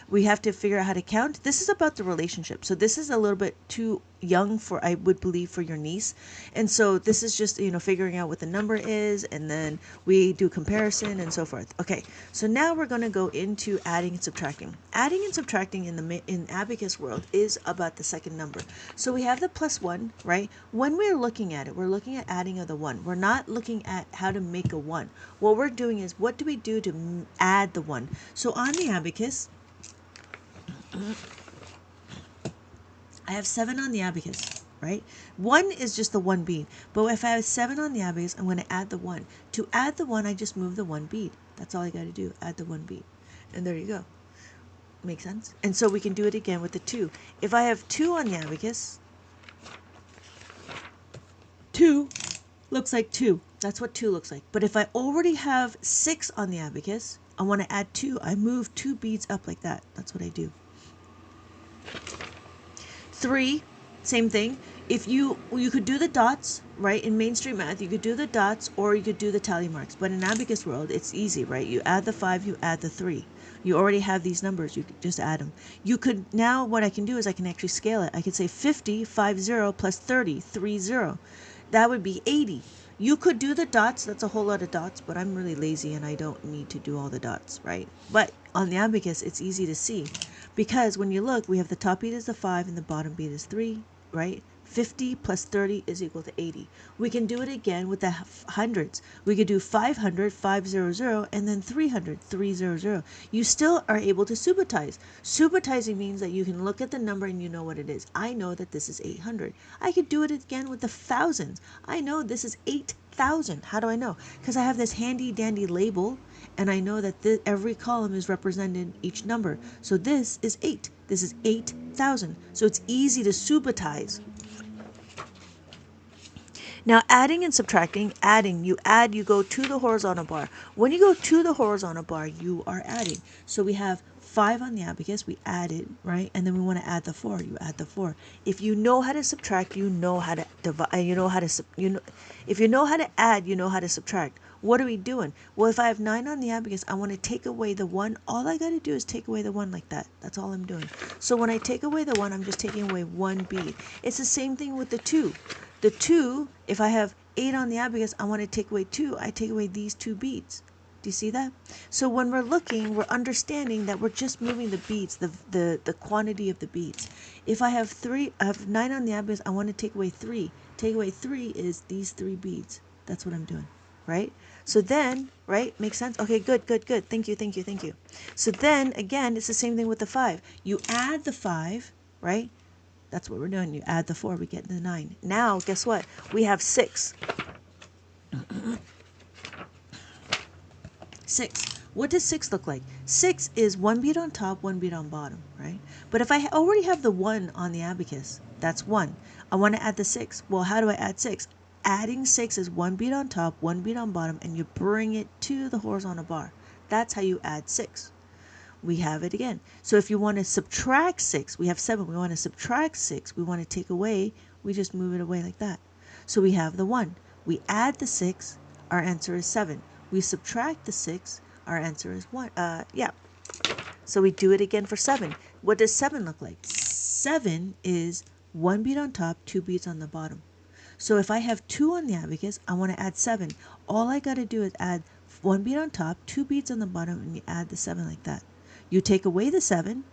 we have to figure out how to count. This is about the relationship. So this is a little bit too young I would believe, for your niece. And so this is just, figuring out what the number is, and then we do comparison and so forth. Okay, so now we're going to go into adding and subtracting. Adding and subtracting in Abacus world is about the second number. So we have the +1, right? When we're looking at it, we're looking at adding of the 1. We're not looking at how to make a 1. What we're doing is, what do we do to add the 1? So on the Abacus, I have 7 on the abacus, right? 1 is just the 1 bead. But if I have 7 on the abacus, I'm going to add the 1. To add the 1, I just move the 1 bead. That's all I got to do, add the 1 bead. And there you go. Makes sense? And so we can do it again with the 2. If I have 2 on the abacus, 2 looks like 2. That's what 2 looks like. But if I already have 6 on the abacus, I want to add 2. I move 2 beads up like that. That's what I do. 3, same thing. If you could do the dots, right? In mainstream math, you could do the dots or you could do the tally marks. But in Abacus world, it's easy, right? You add the 5, you add the 3. You already have these numbers. You could just add them. You could, now what I can do is I can actually scale it. I could say 50, 50 plus 30, 30. That would be 80. You could do the dots. That's a whole lot of dots, but I'm really lazy and I don't need to do all the dots, right? But on the Abacus, it's easy to see because when you look, we have the top beat is the 5 and the bottom beat is 3, right? 50 plus 30 is equal to 80. We can do it again with the hundreds. We could do 500, 500, and then 300, 300. You still are able to subitize. Subitizing means that you can look at the number and you know what it is. I know that this is 800. I could do it again with the thousands. I know this is 8,000. How do I know? Because I have this handy dandy label and I know that every column is represented each number. So this is 8. This is 8,000. So it's easy to subitize. Now adding and subtracting, adding, you add, you go to the horizontal bar. When you go to the horizontal bar, you are adding. So we have 5 on the Abacus, we added, right? And then we want to add the 4, you add the 4. If you know how to subtract, you know how to divide, you know how to, if you know how to add, you know how to subtract. What are we doing? Well, if I have 9 on the Abacus, I want to take away the 1. All I got to do is take away the 1 like that. That's all I'm doing. So when I take away the 1, I'm just taking away 1 bead. It's the same thing with the 2. The 2, if I have 8 on the Abacus, I want to take away 2. I take away these 2 beads. Do you see that? So when we're looking, we're understanding that we're just moving the beads, the quantity of the beads. If I have 9 on the Abacus, I want to take away 3. Take away 3 is these 3 beads. That's what I'm doing, right? So then, right, makes sense? Okay, good. Thank you. So then, again, it's the same thing with the 5. You add the 5, right? That's what we're doing. You add the 4, we get the 9. Now, guess what? We have 6. 6. What does 6 look like? 6 is 1 bead on top, 1 bead on bottom, right? But if I already have the 1 on the Abacus, that's 1. I want to add the 6. Well, how do I add 6? Adding 6 is 1 bead on top, 1 bead on bottom, and you bring it to the horizontal bar. That's how you add 6. We have it again. So if you want to subtract 6, we have 7. We want to subtract 6. We want to take away. We just move it away like that. So we have the 1. We add the 6. Our answer is 7. We subtract the 6. Our answer is 1. So we do it again for 7. What does 7 look like? 7 is 1 bead on top, 2 beads on the bottom. So if I have 2 on the Abacus, I want to add 7. All I got to do is add 1 bead on top, 2 beads on the bottom, and you add the 7 like that. You take away the 7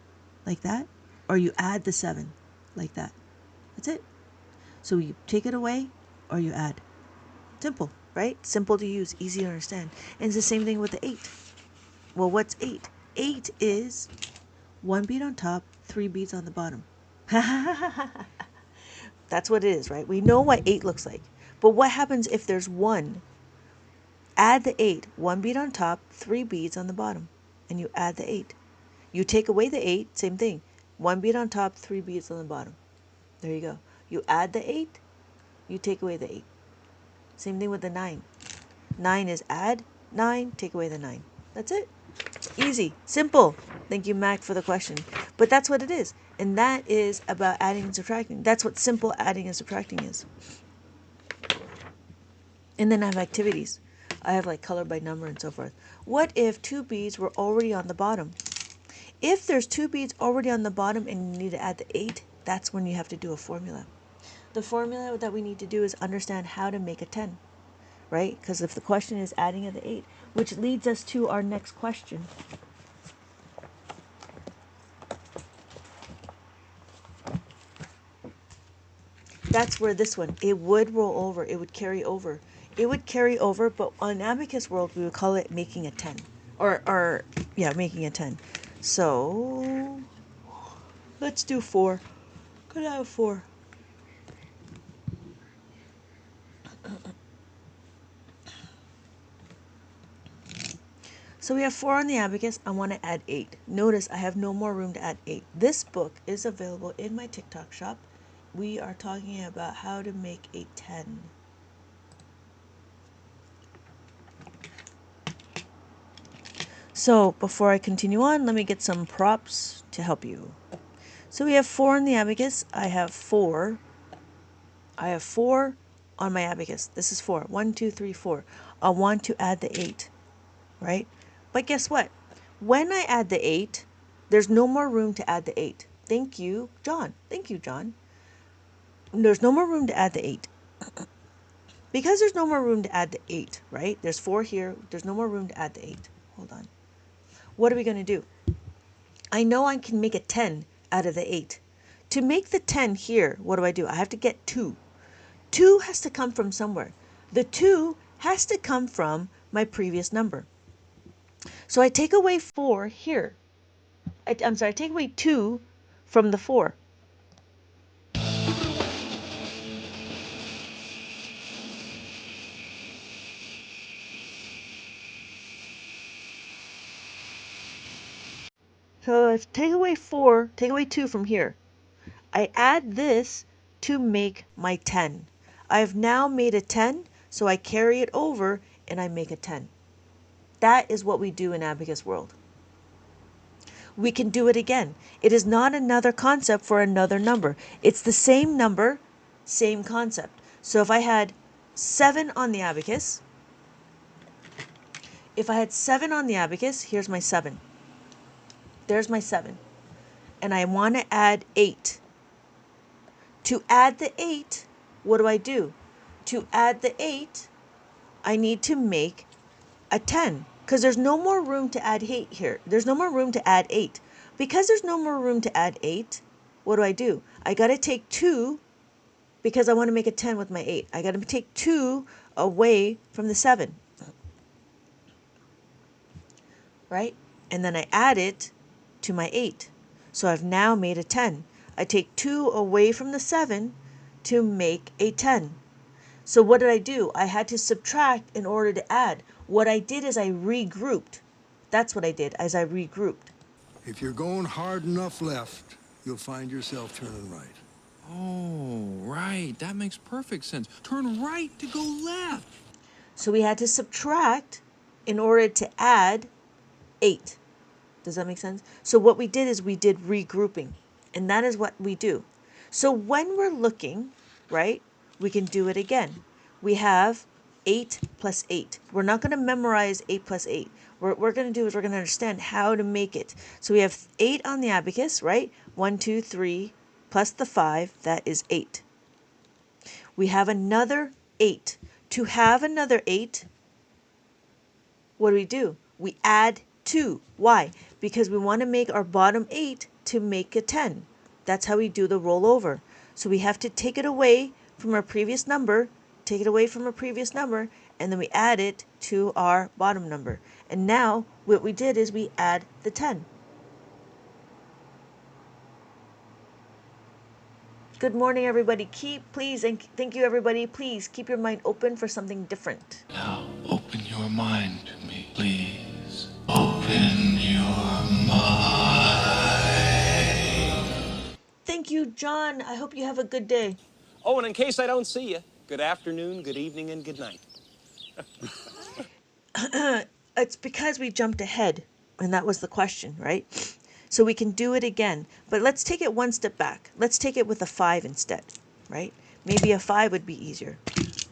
like that, or you add the 7 like that. That's it. So you take it away or you add. Simple, right? Simple to use, easy to understand. And it's the same thing with the 8. Well, what's 8? 8 is 1 bead on top, 3 beads on the bottom. That's what it is, right? We know what 8 looks like. But what happens if there's 1? Add the 8. 1 bead on top, 3 beads on the bottom. And you add the 8. You take away the 8, same thing. 1 bead on top, 3 beads on the bottom. There you go. You add the 8, you take away the 8. Same thing with the 9. 9 is add 9, take away the 9. That's it. Easy. Simple. Thank you, Mac, for the question. But that's what it is. And that is about adding and subtracting. That's what simple adding and subtracting is. And then I have activities. I have like color by number and so forth. What if 2 beads were already on the bottom? If there's 2 beads already on the bottom and you need to add the 8, that's when you have to do a formula. The formula that we need to do is understand how to make a 10, right? Because if the question is adding of the 8, which leads us to our next question. That's where this one, it would roll over, it would carry over. It would carry over, but on Abacus world, we would call it making a 10. Making a 10. So, let's do 4. Could I have 4? So we have 4 on the Abacus. I want to add 8. Notice I have no more room to add 8. This book is available in my TikTok shop. We are talking about how to make a 10. So before I continue on, let me get some props to help you. So we have 4 in the abacus. I have 4 on my abacus. This is 4. 1, 2, 3, 4. I want to add the 8, right? But guess what? When I add the 8, there's no more room to add the 8. Thank you, John. Thank you, John. There's no more room to add the 8. Because there's no more room to add the 8, right? There's 4 here. There's no more room to add the 8. Hold on. What are we going to do? I know I can make a 10 out of the 8. To make the 10 here, what do? I have to get 2. 2 has to come from somewhere. The 2 has to come from my previous number. So I take away 4 here. I take away 2 from the 4. So if take away 2 from here. I add this to make my 10. I have now made a 10, so I carry it over and I make a 10. That is what we do in Abacus World. We can do it again. It is not another concept for another number. It's the same number, same concept. So if I had 7 on the abacus, here's my 7. There's my 7. And I want to add 8. To add the 8, what do? To add the 8, I need to make a 10 because there's no more room to add 8 here. There's no more room to add 8. Because there's no more room to add 8, what do? I got to take 2 because I want to make a 10 with my 8. I got to take 2 away from the 7. Right? And then I add it to my 8. So I've now made a 10. I take 2 away from the 7 to make a 10. So what did I do? I had to subtract in order to add. What I did is I regrouped. That's what I did, as I regrouped. If you're going hard enough left, you'll find yourself turning right. Oh, right. That makes perfect sense. Turn right to go left. So we had to subtract in order to add 8. Does that make sense? So what we did is we did regrouping. And that is what we do. So when we're looking, right, we can do it again. We have 8 plus 8. We're not going to memorize 8 plus 8. What we're going to do is we're going to understand how to make it. So we have 8 on the abacus, right? 1, 2, 3, plus the 5, that is 8. We have another 8. To have another 8, what do? We add 2. Why? Because we want to make our bottom 8 to make a 10. That's how we do the rollover. So we have to take it away from our previous number, and then we add it to our bottom number. And now what we did is we add the 10. Good morning, everybody. Thank you, everybody. Please keep your mind open for something different. Now, open your mind to me, please. Open your mind. Thank you, John. I hope you have a good day. Oh, and in case I don't see you, good afternoon, good evening, and good night. It's because we jumped ahead, and that was the question, right? So we can do it again, but let's take it one step back. Let's take it with a 5 instead, right? Maybe a 5 would be easier.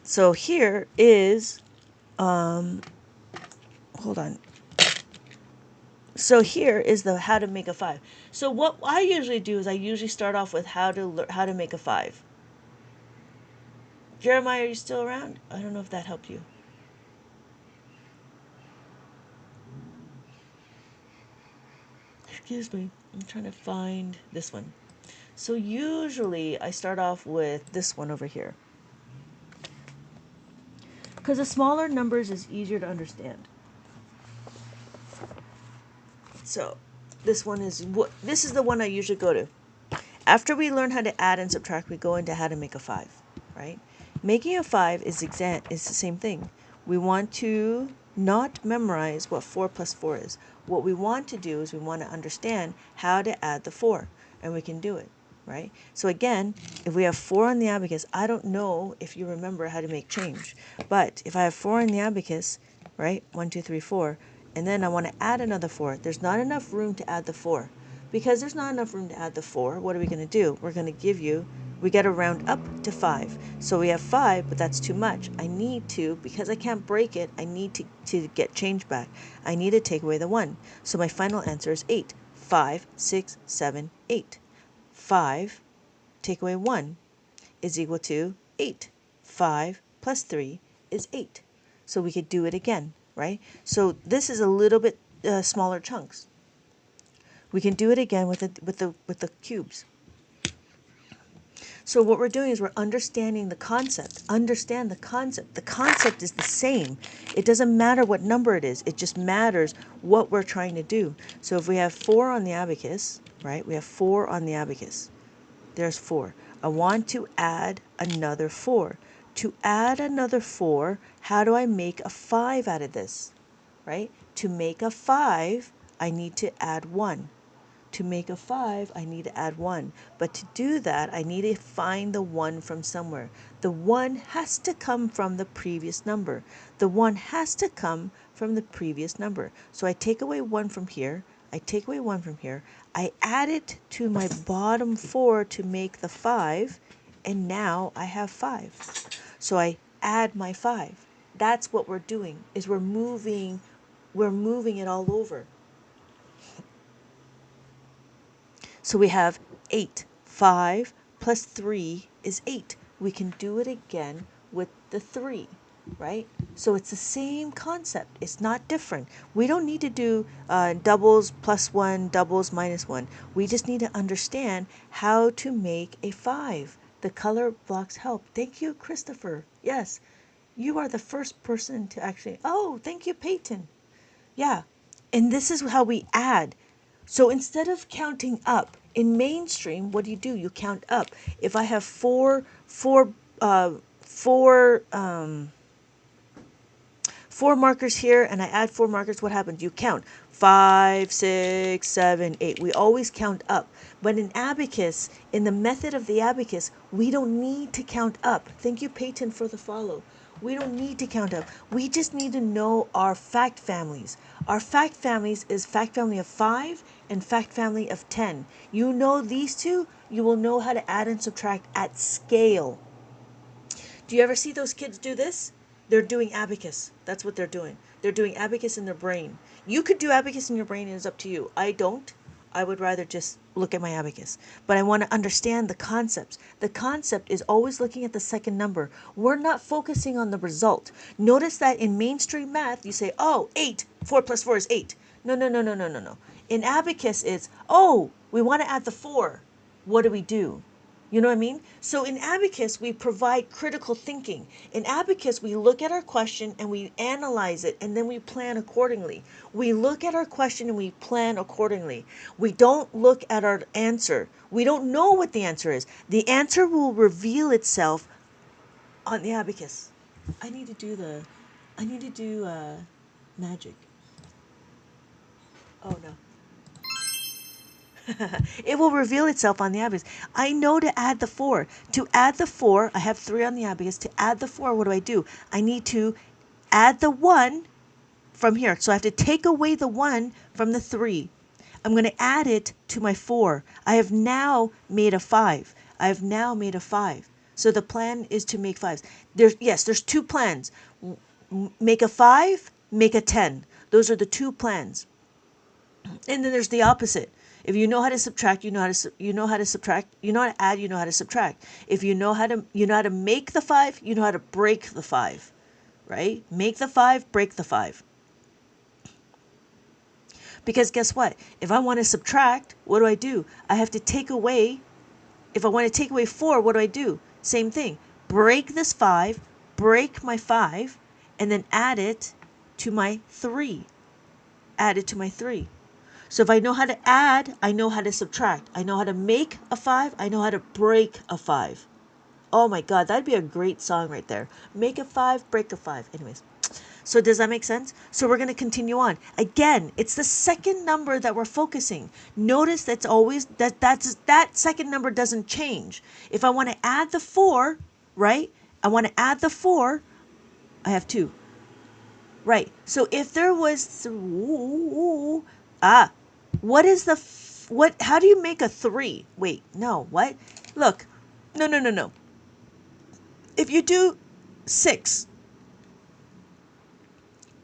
So here is, hold on. So here is the how to make a 5. So what I usually do is I usually start off with how to make a 5. Jeremiah, are you still around? I don't know if that helped you. Excuse me, I'm trying to find this one. So usually I start off with this one over here. Because the smaller numbers is easier to understand. So this is the one I usually go to. After we learn how to add and subtract, we go into how to make a 5, right? Making a 5 is the same thing. We want to not memorize what 4 plus 4 is. What we want to do is we want to understand how to add the 4, and we can do it, right? So again, if we have 4 on the abacus, I don't know if you remember how to make change, but if I have 4 on the abacus, right, 1, 2, 3, 4, and then I want to add another 4. There's not enough room to add the 4. Because there's not enough room to add the 4, what are we going to do? We're going to give you, we got to round up to 5. So we have 5, but that's too much. I need to, because I can't break it, I need to get change back. I need to take away the 1. So my final answer is 8. 5, 6, 7, 8. 5, take away 1, is equal to 8. 5 plus 3 is 8. So we could do it again, right? So this is a little bit smaller chunks. We can do it again with the cubes. So what we're doing is we're understanding the concept. Understand the concept. The concept is the same. It doesn't matter what number it is. It just matters what we're trying to do. So if we have 4 on the abacus, right? We have 4 on the abacus. There's 4. I want to add another 4. To add another 4, how do I make a 5 out of this? Right? To make a 5, I need to add 1. To make a 5, I need to add 1. But to do that, I need to find the 1 from somewhere. The 1 has to come from the previous number. The 1 has to come from the previous number. So I take away 1 from here. I take away 1 from here. I add it to my bottom 4 to make the 5. And now I have 5. So I add my 5. That's what we're doing, is we're moving it all over. So we have 8. 5 plus 3 is 8. We can do it again with the 3, right? So it's the same concept. It's not different. We don't need to do doubles plus 1, doubles minus 1. We just need to understand how to make a 5. The color blocks help. Thank you, Christopher. Yes, you are the first person to actually... Oh, thank you, Peyton. Yeah, and this is how we add. So instead of counting up, in mainstream, what do? You count up. If I have four markers here and I add 4 markers, what happens? You count 5, 6, 7, 8. We always count up. But in Abacus, in the method of the Abacus, we don't need to count up. Thank you, Peyton, for the follow. We don't need to count up. We just need to know our fact families. Our fact families is fact family of 5 and fact family of 10. You know these two, you will know how to add and subtract at scale. Do you ever see those kids do this? They're doing abacus. That's what they're doing. They're doing abacus in their brain. You could do abacus in your brain, and it's up to you. I don't. I would rather just look at my abacus. But I want to understand the concepts. The concept is always looking at the second number. We're not focusing on the result. Notice that in mainstream math, you say, oh, 8. 4 plus 4 is 8. No. In abacus, it's, oh, we want to add the 4. What do we do? You know what I mean? So in Abacus, we provide critical thinking. In Abacus, we look at our question and we analyze it, and then we plan accordingly. We look at our question and we plan accordingly. We don't look at our answer. We don't know what the answer is. The answer will reveal itself on the Abacus. I need to do magic. Oh no. It will reveal itself on the abacus. I know to add the 4. To add the 4, I have 3 on the abacus. To add the 4, what do? I need to add the 1 from here. So I have to take away the 1 from the 3. I'm going to add it to my 4. I have now made a 5. So the plan is to make 5s. There's 2 plans. Make a 5, make a 10. Those are the 2 plans. And then there's the opposite. If you know how to subtract, you know how to subtract. You know how to add, you know how to subtract. If you know how to make the 5, you know how to break the 5, right? Make the 5, break the 5. Because guess what? If I want to subtract, what do? I have to take away. If I want to take away 4, what do? Same thing. Break this 5, break my 5, and then add it to my 3. Add it to my 3. So if I know how to add, I know how to subtract. I know how to make a 5. I know how to break a 5. Oh my God, that'd be a great song right there. Make a 5, break a 5. Anyways, so does that make sense? So we're going to continue on. Again, it's the second number that we're focusing. Notice that's always, that second number doesn't change. If I want to add the 4, right? I want to add the 4. I have 2. Right. So if there was what is the what? How do you make a 3? Wait, no. What? Look, no. If you do 6,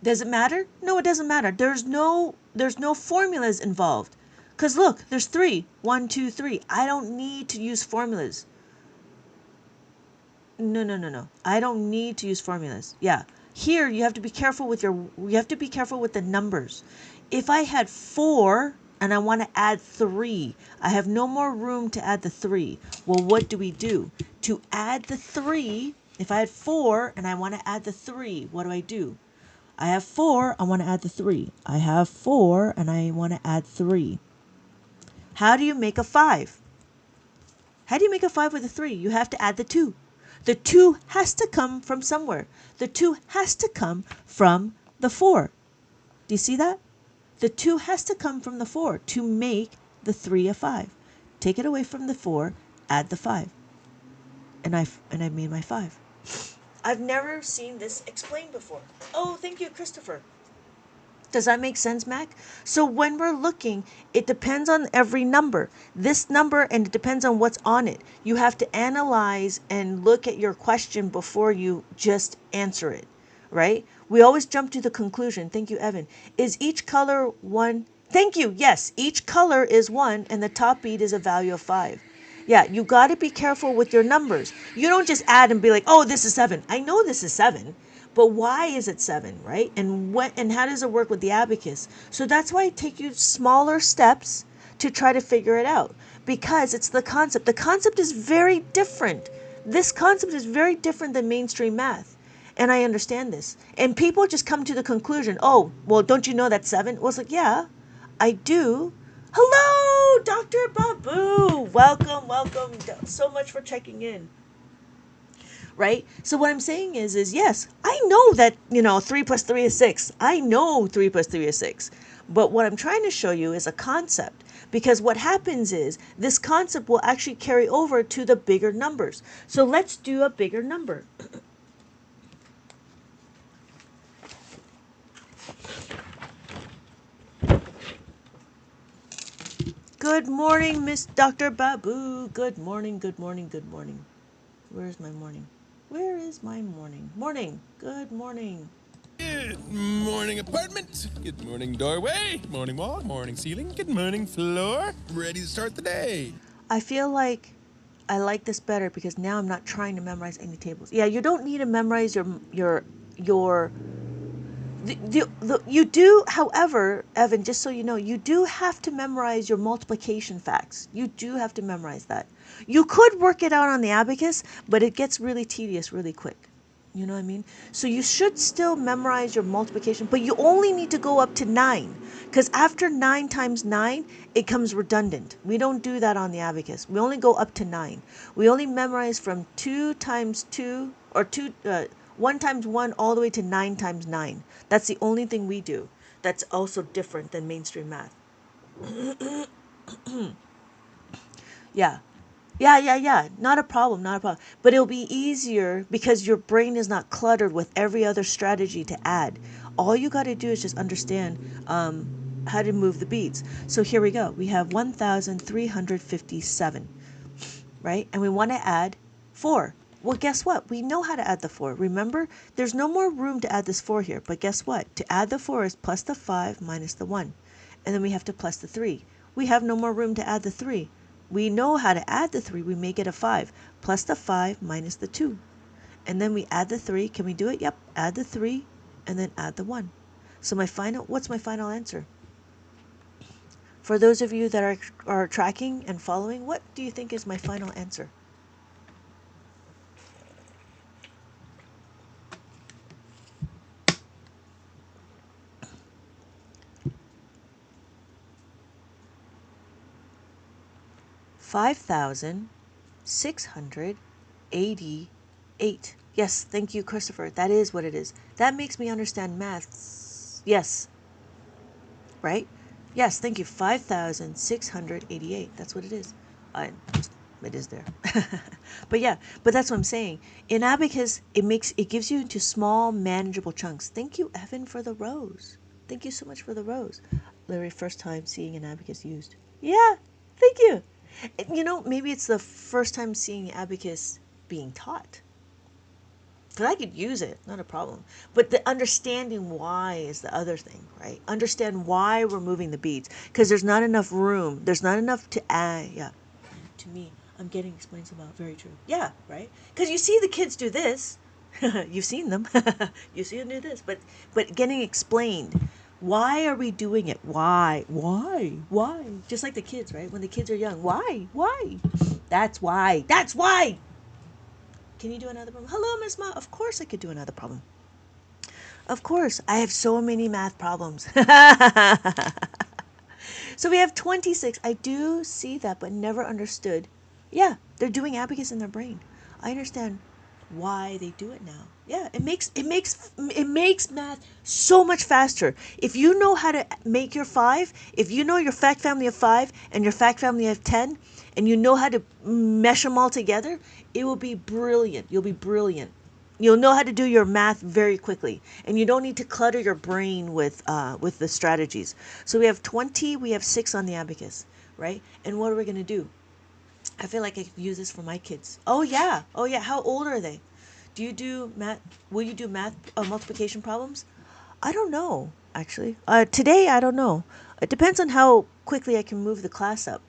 does it matter? No, it doesn't matter. There's no formulas involved. Cause look, there's 3. 1, 2, 3. I don't need to use formulas. No. I don't need to use formulas. Yeah. Here you have to be careful with the numbers. If I had 4 and I want to add 3, I have no more room to add the 3. Well, what do we do? To add the 3, if I had 4 and I want to add the 3, what do? I have 4, I want to add the 3. I have 4 and I want to add 3. How do you make a 5? How do you make a 5 with a 3? You have to add the 2. The 2 has to come from somewhere. The 2 has to come from the 4. Do you see that? The 2 has to come from the 4 to make the 3 a 5. Take it away from the 4, add the 5. And I made my 5. I've never seen this explained before. Oh, thank you, Christopher. Does that make sense, Mac? So when we're looking, it depends on every number. This number, and it depends on what's on it. You have to analyze and look at your question before you just answer it, right? We always jump to the conclusion. Thank you, Evan. Is each color 1? Thank you. Yes, each color is 1, and the top beat is a value of 5. Yeah, you got to be careful with your numbers. You don't just add and be like, oh, this is 7. I know this is 7. But why is it 7, right? And how does it work with the abacus? So that's why I take you smaller steps to try to figure it out, because it's the concept. The concept is very different. This concept is very different than mainstream math. And I understand this. And people just come to the conclusion, oh, well, don't you know that's 7? Well, it's like, yeah, I do. Hello, Dr. Babu. Welcome. So much for checking in. Right? So what I'm saying is yes, I know that, 3 plus 3 is 6. I know 3 plus 3 is 6. But what I'm trying to show you is a concept, because what happens is this concept will actually carry over to the bigger numbers. So let's do a bigger number. Good morning, Miss Dr. Babu. Good morning. Where's my morning? Where is my morning? Morning. Good morning. Good morning, apartment. Good morning, doorway. Morning wall. Morning ceiling. Good morning, floor. Ready to start the day. I feel like I like this better because now I'm not trying to memorize any tables. Yeah, you don't need to memorize you do, however, Evan, just so you know, you do have to memorize your multiplication facts. You do have to memorize that. You could work it out on the abacus, but it gets really tedious really quick. You know what I mean? So you should still memorize your multiplication, but you only need to go up to 9, because after 9 times 9, it comes redundant. We don't do that on the abacus. We only go up to 9. We only memorize from 2 times 2, or 1 times 1 all the way to 9 times 9. That's the only thing we do. That's also different than mainstream math. Yeah. Not a problem. But it'll be easier because your brain is not cluttered with every other strategy to add. All you got to do is just understand how to move the beats. So here we go. We have 1,357, right? And we want to add 4. Well, guess what? We know how to add the 4. Remember, there's no more room to add this 4 here. But guess what? To add the 4 is plus the 5 minus the 1. And then we have to plus the 3. We have no more room to add the 3. We know how to add the 3. We make it a 5. Plus the 5 minus the 2. And then we add the 3. Can we do it? Yep. Add the 3 and then add the 1. So what's my final answer? For those of you that are tracking and following, what do you think is my final answer? $5,688. Yes, thank you, Christopher. That is what it is. That makes me understand maths. Yes. Right? Yes, thank you. 5,688. That's what it is. it is there. But yeah, but that's what I'm saying. In Abacus, it gives you into small, manageable chunks. Thank you, Evan, for the rose. Thank you so much for the rose. Literally first time seeing an Abacus used. Yeah, thank you. Maybe it's the first time seeing Abacus being taught. Because I could use it, not a problem. But the understanding why is the other thing, right? Understand why we're moving the beads. Because there's not enough room. There's not enough to add. Yeah. To me, I'm getting explains about. Very true. Yeah, right? Because you see the kids do this. You've seen them. You see them do this. But getting explained. Why are we doing it? Why? Why? Why? Just like the kids, right? When the kids are young. Why? Why? That's why. That's why. Can you do another problem? Hello, Miss Ma. Of course I could do another problem. Of course. I have so many math problems. So we have 26. I do see that, but never understood. Yeah, they're doing abacus in their brain. I understand why they do it now. Yeah, it makes math so much faster. If you know how to make your 5, if you know your fact family of 5 and your fact family of 10, and you know how to mesh them all together, it will be brilliant. You'll be brilliant. You'll know how to do your math very quickly, and you don't need to clutter your brain with the strategies. So we have 20, we have 6 on the abacus, right? And what are we gonna do? I feel like I could use this for my kids. Oh yeah, oh yeah. How old are they? Do you do math? Will you do math multiplication problems? I don't know actually. Today I don't know. It depends on how quickly I can move the class up,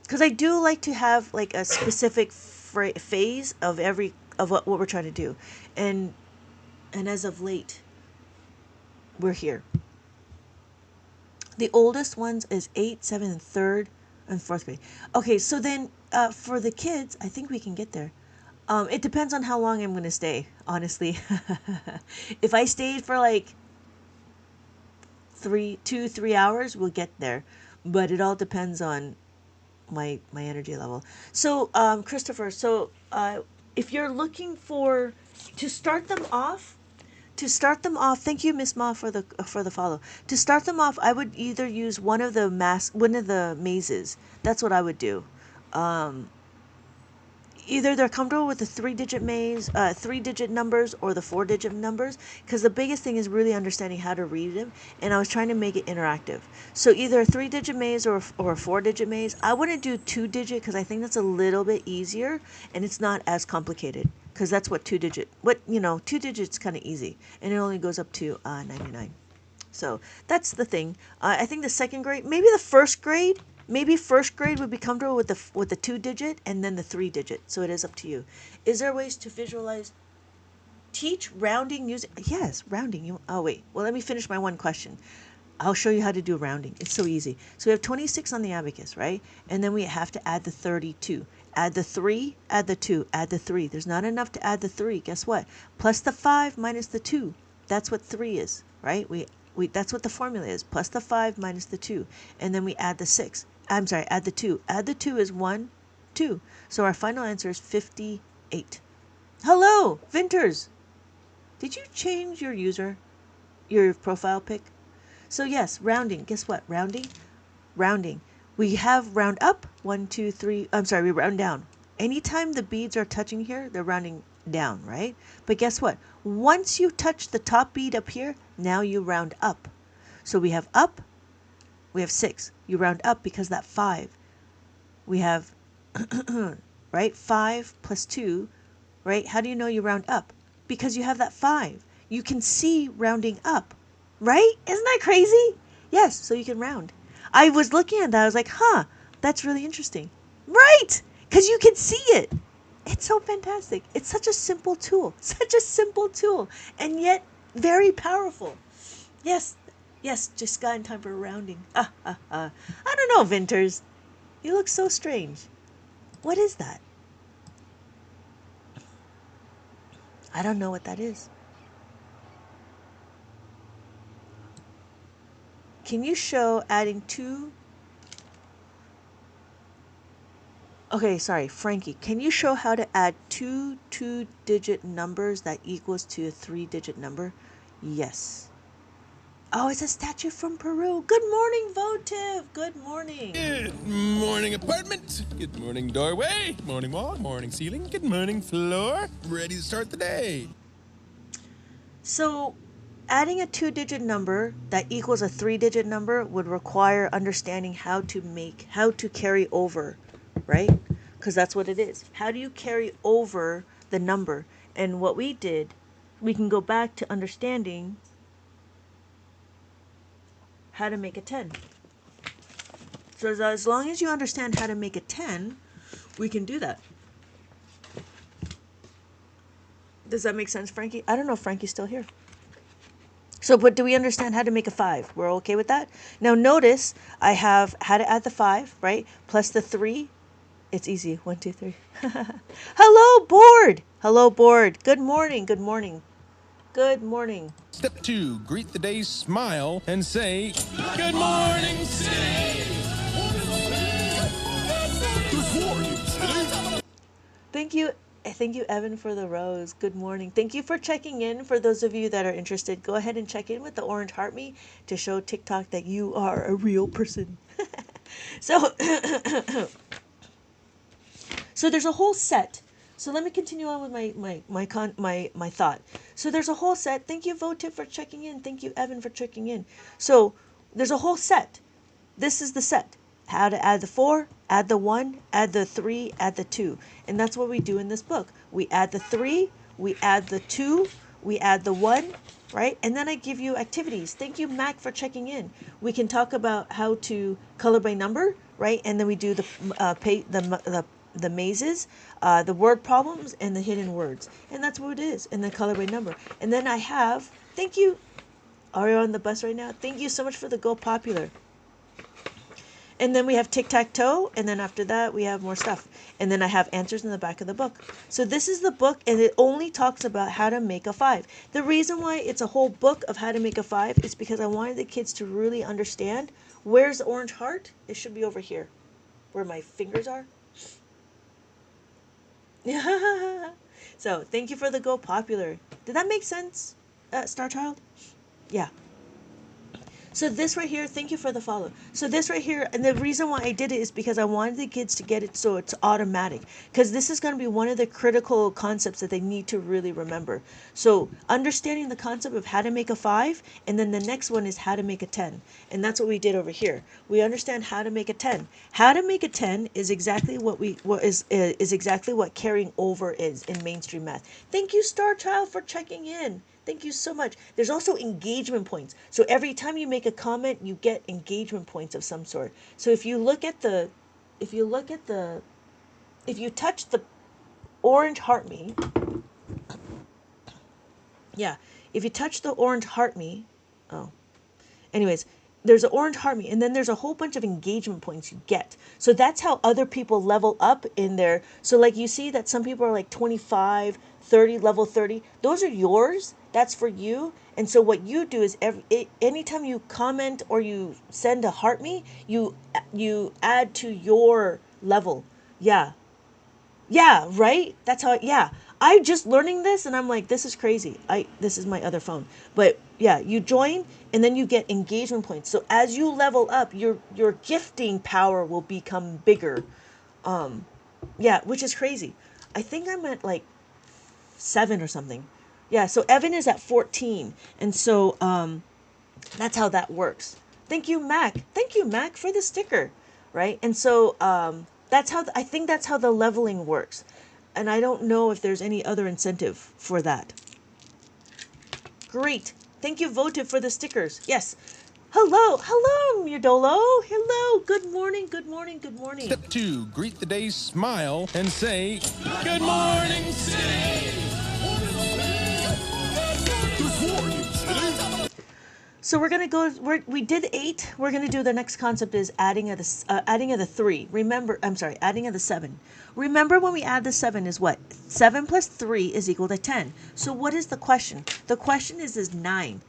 because I do like to have like a specific phase of every of what we're trying to do, and as of late, we're here. The oldest ones is 8, 7, and 3rd, and 4th grade. Okay, so then for the kids, I think we can get there. It depends on how long I'm going to stay, honestly. If I stayed for like 3 hours, we'll get there. But it all depends on my energy level. So, Christopher, so if you're looking for to start them off, thank you, Miss Ma, for the follow. To start them off, I would either use one of the mazes. That's what I would do. Either they're comfortable with the 3-digit maze, 3-digit numbers, or the 4-digit numbers, because the biggest thing is really understanding how to read them, and I was trying to make it interactive. So either a 3-digit maze or a 4-digit maze. I wouldn't do 2-digit because I think that's a little bit easier, and it's not as complicated, because that's what 2-digit's kind of easy, and it only goes up to 99. So that's the thing. I think the second grade, maybe first grade would be comfortable with the 2-digit and then the 3-digit. So it is up to you. Is there ways to visualize? Teach rounding using yes, rounding. Oh wait. Well, let me finish my one question. I'll show you how to do rounding. It's so easy. So we have 26 on the abacus, right? And then we have to add the 32. Add the 3, add the 2, add the 3. There's not enough to add the 3. Guess what? Plus the 5 minus the 2. That's what 3 is, right? We that's what the formula is. Plus the 5 minus the 2. And then we add the 6. I'm sorry, add the 2. Add the 2 is 1, 2. So our final answer is 58. Hello, Vinters. Did you change your profile pic? So yes, rounding. Guess what? Rounding. We have round up. 1, 2, 3. I'm sorry, we round down. Anytime the beads are touching here, they're rounding down, right? But guess what? Once you touch the top bead up here, now you round up. So we have up, we have 6. You round up because that 5. We have, right? 5 plus 2, right? How do you know you round up? Because you have that 5. You can see rounding up, right? Isn't that crazy? Yes, so you can round. I was looking at that. I was like, that's really interesting. Right? Because you can see it. It's so fantastic. It's such a simple tool. And yet very powerful. Yes, just got in time for rounding. I don't know, Vinters. You look so strange. What is that? I don't know what that is. Can you show adding 2? Okay, sorry, Frankie. Can you show how to add 2 2-digit numbers that equals to a 3-digit number? Yes. Oh, it's a statue from Peru. Good morning, Votive. Good morning. Good morning, apartment. Good morning, doorway. Morning wall. Morning ceiling. Good morning, floor. Ready to start the day. So, adding a 2-digit number that equals a 3-digit number would require understanding how to carry over, right? Because that's what it is. How do you carry over the number? And what we did, we can go back to understanding how to make a 10. So as long as you understand how to make a 10, we can do that. Does that make sense, Frankie? I don't know if Frankie's still here. So, but do we understand how to make a 5? We're okay with that? Now notice I have how to add the 5, right? Plus the 3. It's easy. 1, 2, 3. Hello, board. Hello, board. Good morning. Good morning. Good morning. Step 2, greet the day, smile, and say, Good morning, city! Good morning, city! Thank you, Evan, for the rose. Good morning. Thank you for checking in. For those of you that are interested, go ahead and check in with the orange heart me to show TikTok that you are a real person. So, so there's a whole set. So let me continue on with my thought. So there's a whole set. Thank you, Votive, for checking in. Thank you, Evan, for checking in. So there's a whole set. This is the set. How to add the 4, add the 1, add the 3, add the 2. And that's what we do in this book. We add the 3, we add the 2, we add the 1, right? And then I give you activities. Thank you, Mac, for checking in. We can talk about how to color by number, right? And then we do the mazes, the word problems, and the hidden words. And that's what it is. And then color by number. And then I have, thank you. Are you on the bus right now? Thank you so much for the Go Popular. And then we have tic-tac-toe, and then after that we have more stuff. And then I have answers in the back of the book. So this is the book, and it only talks about how to make a 5. The reason why it's a whole book of how to make a 5 is because I wanted the kids to really understand, where's the orange heart? It should be over here, where my fingers are. So thank you for the Go Popular. Did that make sense, Star Child? Yeah. So this right here, thank you for the follow. So this right here, and the reason why I did it is because I wanted the kids to get it so it's automatic. Because this is going to be one of the critical concepts that they need to really remember. So understanding the concept of how to make a 5, and then the next one is how to make a 10. And that's what we did over here. We understand how to make a 10. How to make a 10 is exactly is exactly what carrying over is in mainstream math. Thank you, Star Child, for checking in. Thank you so much. There's also engagement points. So every time you make a comment, you get engagement points of some sort. So if you touch the orange heart me, yeah, if you touch the orange heart me, anyways, there's an orange heart me, and then there's a whole bunch of engagement points you get. So that's how other people level up in there. So like you see that some people are like 25, 30, level 30. Those are yours. That's for you. And so what you do is anytime you comment or you send a heart me, you add to your level. Yeah. Yeah, right? That's how, yeah. I'm just learning this and I'm like, this is crazy. This is my other phone. But yeah, you join and then you get engagement points. So as you level up, your gifting power will become bigger. Yeah, which is crazy. I think I'm at like 7 or something. Yeah, so Evan is at 14. And so that's how that works. Thank you, Mac. Thank you, Mac, for the sticker. Right? And so I think that's how the leveling works. And I don't know if there's any other incentive for that. Great. Thank you, Votive, for the stickers. Yes. Hello. Hello, Mirdolo. Hello. Good morning. Good morning. Good morning. Step 2, greet the day, smile, and say, Good morning, city! Good morning, city! So we're gonna go. We did 8. We're gonna do the next concept is adding of the 3. Remember, I'm sorry, adding of the 7. Remember when we add the 7 is what? 7 plus 3 is equal to 10. So what is the question? The question is 9,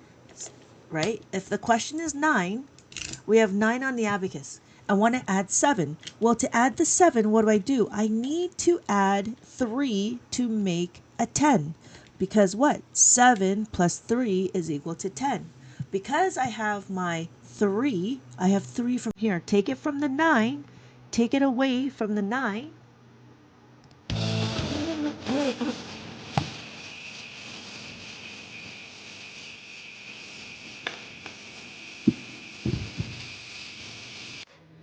right? If the question is 9, we have 9 on the abacus. I want to add 7. Well, to add the 7, what do? I need to add 3 to make a 10. Because what? 7 plus 3 is equal to 10. because I have my 3, I have 3 from here. Take it from the 9, take it away from the 9.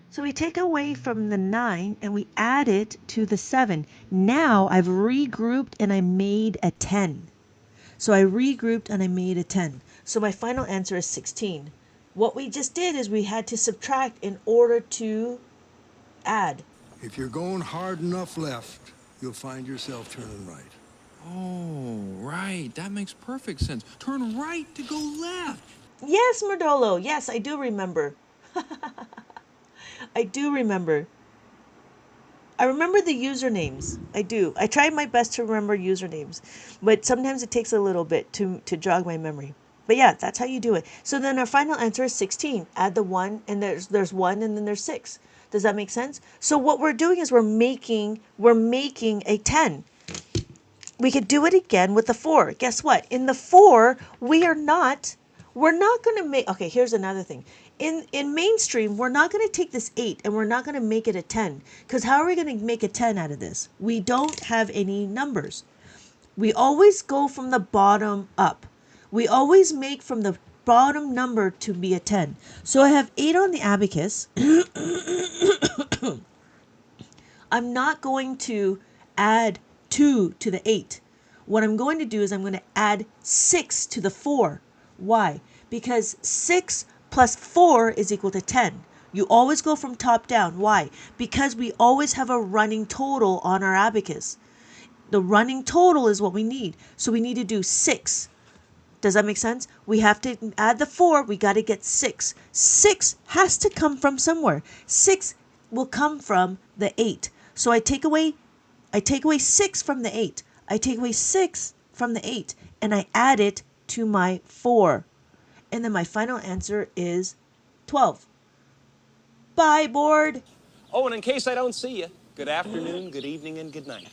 So we take away from the 9 and we add it to the 7. Now I've regrouped and I made a 10. So I regrouped and I made a 10. So my final answer is 16. What we just did is we had to subtract in order to add. If you're going hard enough left, you'll find yourself turning right. Oh, right. That makes perfect sense. Turn right to go left. Yes, Merdolo. Yes, I do remember. I do remember. I remember the usernames. I do. I try my best to remember usernames, but sometimes it takes a little bit to jog my memory. But yeah, that's how you do it. So then our final answer is 16. Add the 1 and there's 1 and then there's 6. Does that make sense? So what we're doing is we're making a 10. We could do it again with the 4. Guess what? In the 4, we're not going to make, okay, here's another thing. In mainstream, we're not going to take this 8 and we're not going to make it a 10. Because how are we going to make a 10 out of this? We don't have any numbers. We always go from the bottom up. We always make from the bottom number to be a 10. So I have 8 on the abacus. I'm not going to add 2 to the 8. What I'm going to do is I'm going to add 6 to the 4. Why? Because 6 plus 4 is equal to 10. You always go from top down. Why? Because we always have a running total on our abacus. The running total is what we need. So we need to do 6. Does that make sense? We have to add the 4. We got to get 6. 6 has to come from somewhere. 6 will come from the 8. So I take away 6 from the 8. I take away 6 from the 8 and I add it to my 4. And then my final answer is 12. Bye, board. Oh, and in case I don't see you, good afternoon, good evening, and good night.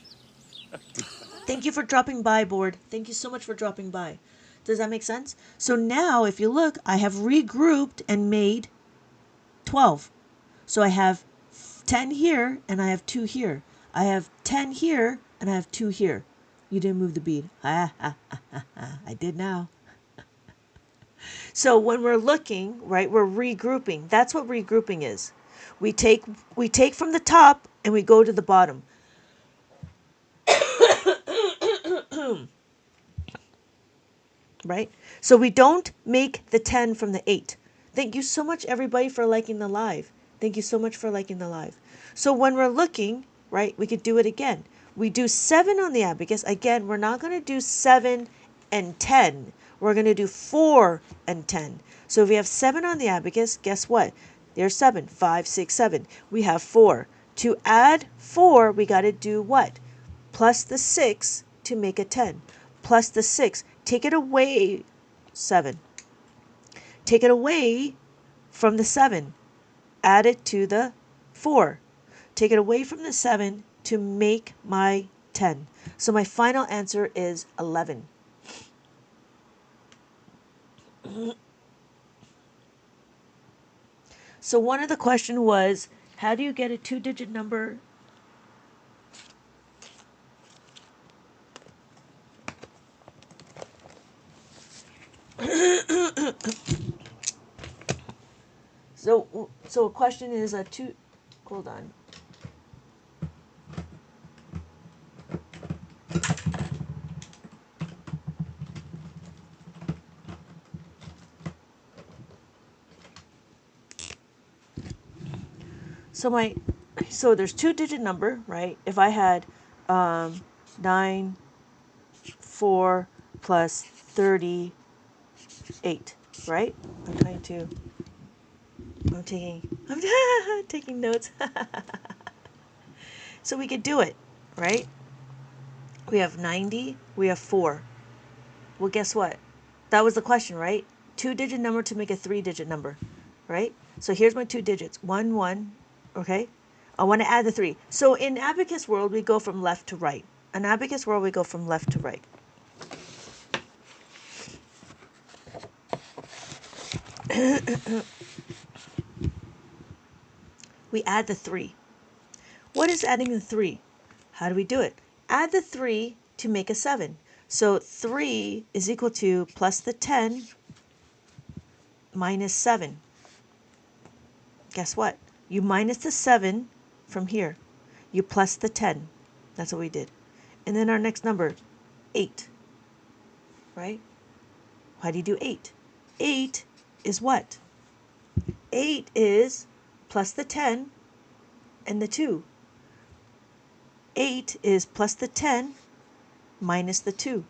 Thank you for dropping by, board. Thank you so much for dropping by. Does that make sense? So now, if you look, I have regrouped and made 12. So I have 10 here and I have 2 here. I have 10 here and I have 2 here. You didn't move the bead. I did now. So when we're looking, right, we're regrouping. That's what regrouping is. We take from the top and we go to the bottom. Right? So we don't make the 10 from the 8. Thank you so much, everybody, for liking the live. Thank you so much for liking the live. So when we're looking, right, we could do it again. We do 7 on the abacus. Again, we're not going to do 7 and 10. We're going to do 4 and 10. So if we have 7 on the abacus, guess what? There's 7. 5, 6, 7. We have 4. To add 4, we got to do what? Plus the 6 to make a 10. Plus the 6. Take it away, 7. Take it away from the 7. Add it to the 4. Take it away from the 7 to make my 10. So my final answer is 11. So one of the question was, how do you get a 2-digit number? So a question is a 2, hold on. So there's 2-digit number, right? If I had 9, 4 plus 38, right? I'm taking notes. So we could do it, right? We have 90, we have 4. Well, guess what? That was the question, right? 2-digit number to make a 3-digit number, right? So here's my 2 digits, 1, 1, okay? I want to add the 3. So in Abacus world, we go from left to right. In Abacus world, we go from left to right. we add the 3. What is adding the 3? How do we do it? Add the 3 to make a 7. So 3 is equal to plus the 10 minus 7. Guess what? You minus the 7 from here. You plus the 10. That's what we did. And then our next number, 8. Right? How do you do 8? 8 is what? 8 is plus the 10 and the 2. 8 is plus the 10 minus the 2.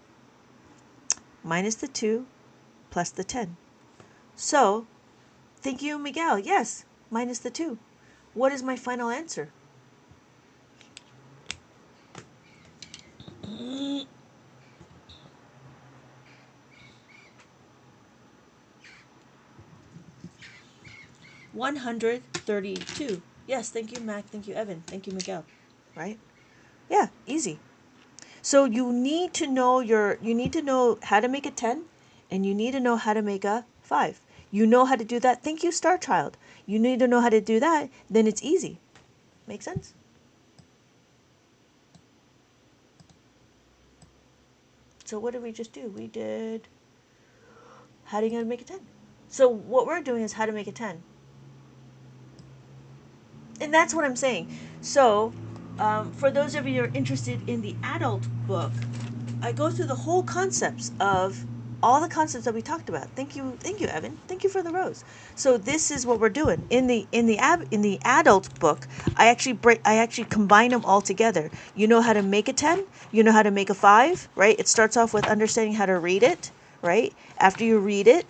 Minus the 2 plus the 10. So, thank you, Miguel. Yes, minus the 2. What is my final answer? $132. Yes, thank you, Mac. Thank you, Evan. Thank you, Miguel. Right? Yeah, easy. So you need to know how to make a 10, and you need to know how to make a 5. You know how to do that. Thank you, Star Child. You need to know how to do that, then it's easy. Make sense? So what did we just do? We did how do you gonna make a 10? So what we're doing is how to make a 10. And that's what I'm saying. So for those of you who are interested in the adult book, I go through the whole concepts of all the concepts that we talked about. Thank you, Evan. Thank you for the rose. So this is what we're doing in the adult book. I actually combine them all together. You know how to make a 10. You know how to make a 5. Right? It starts off with understanding how to read it. Right? After you read it,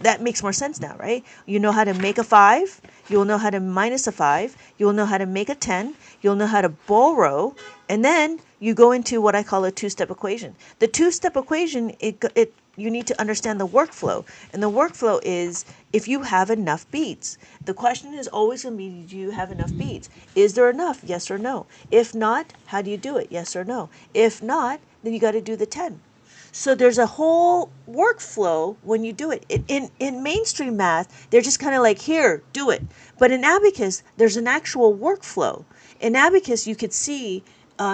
that makes more sense now, right? You know how to make a 5. You'll know how to minus a 5. You'll know how to make a 10. You'll know how to borrow. And then you go into what I call a two-step equation. The two-step equation, you need to understand the workflow. And the workflow is if you have enough beats. The question is always going to be, do you have enough beats? Is there enough? Yes or no. If not, how do you do it? Yes or no. If not, then you got to do the 10. So there's a whole workflow when you do it. In mainstream math, they're just kind of like, here, do it. But in Abacus, there's an actual workflow. In Abacus, you could see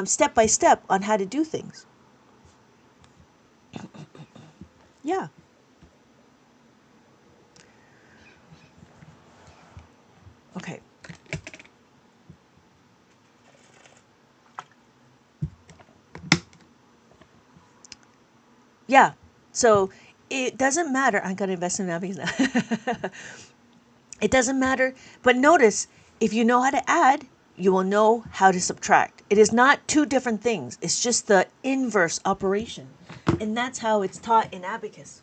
step by step on how to do things. Yeah. Okay. Yeah. So it doesn't matter. I'm going to invest in Abacus now. It doesn't matter. But notice, if you know how to add, you will know how to subtract. It is not two different things. It's just the inverse operation. And that's how it's taught in Abacus.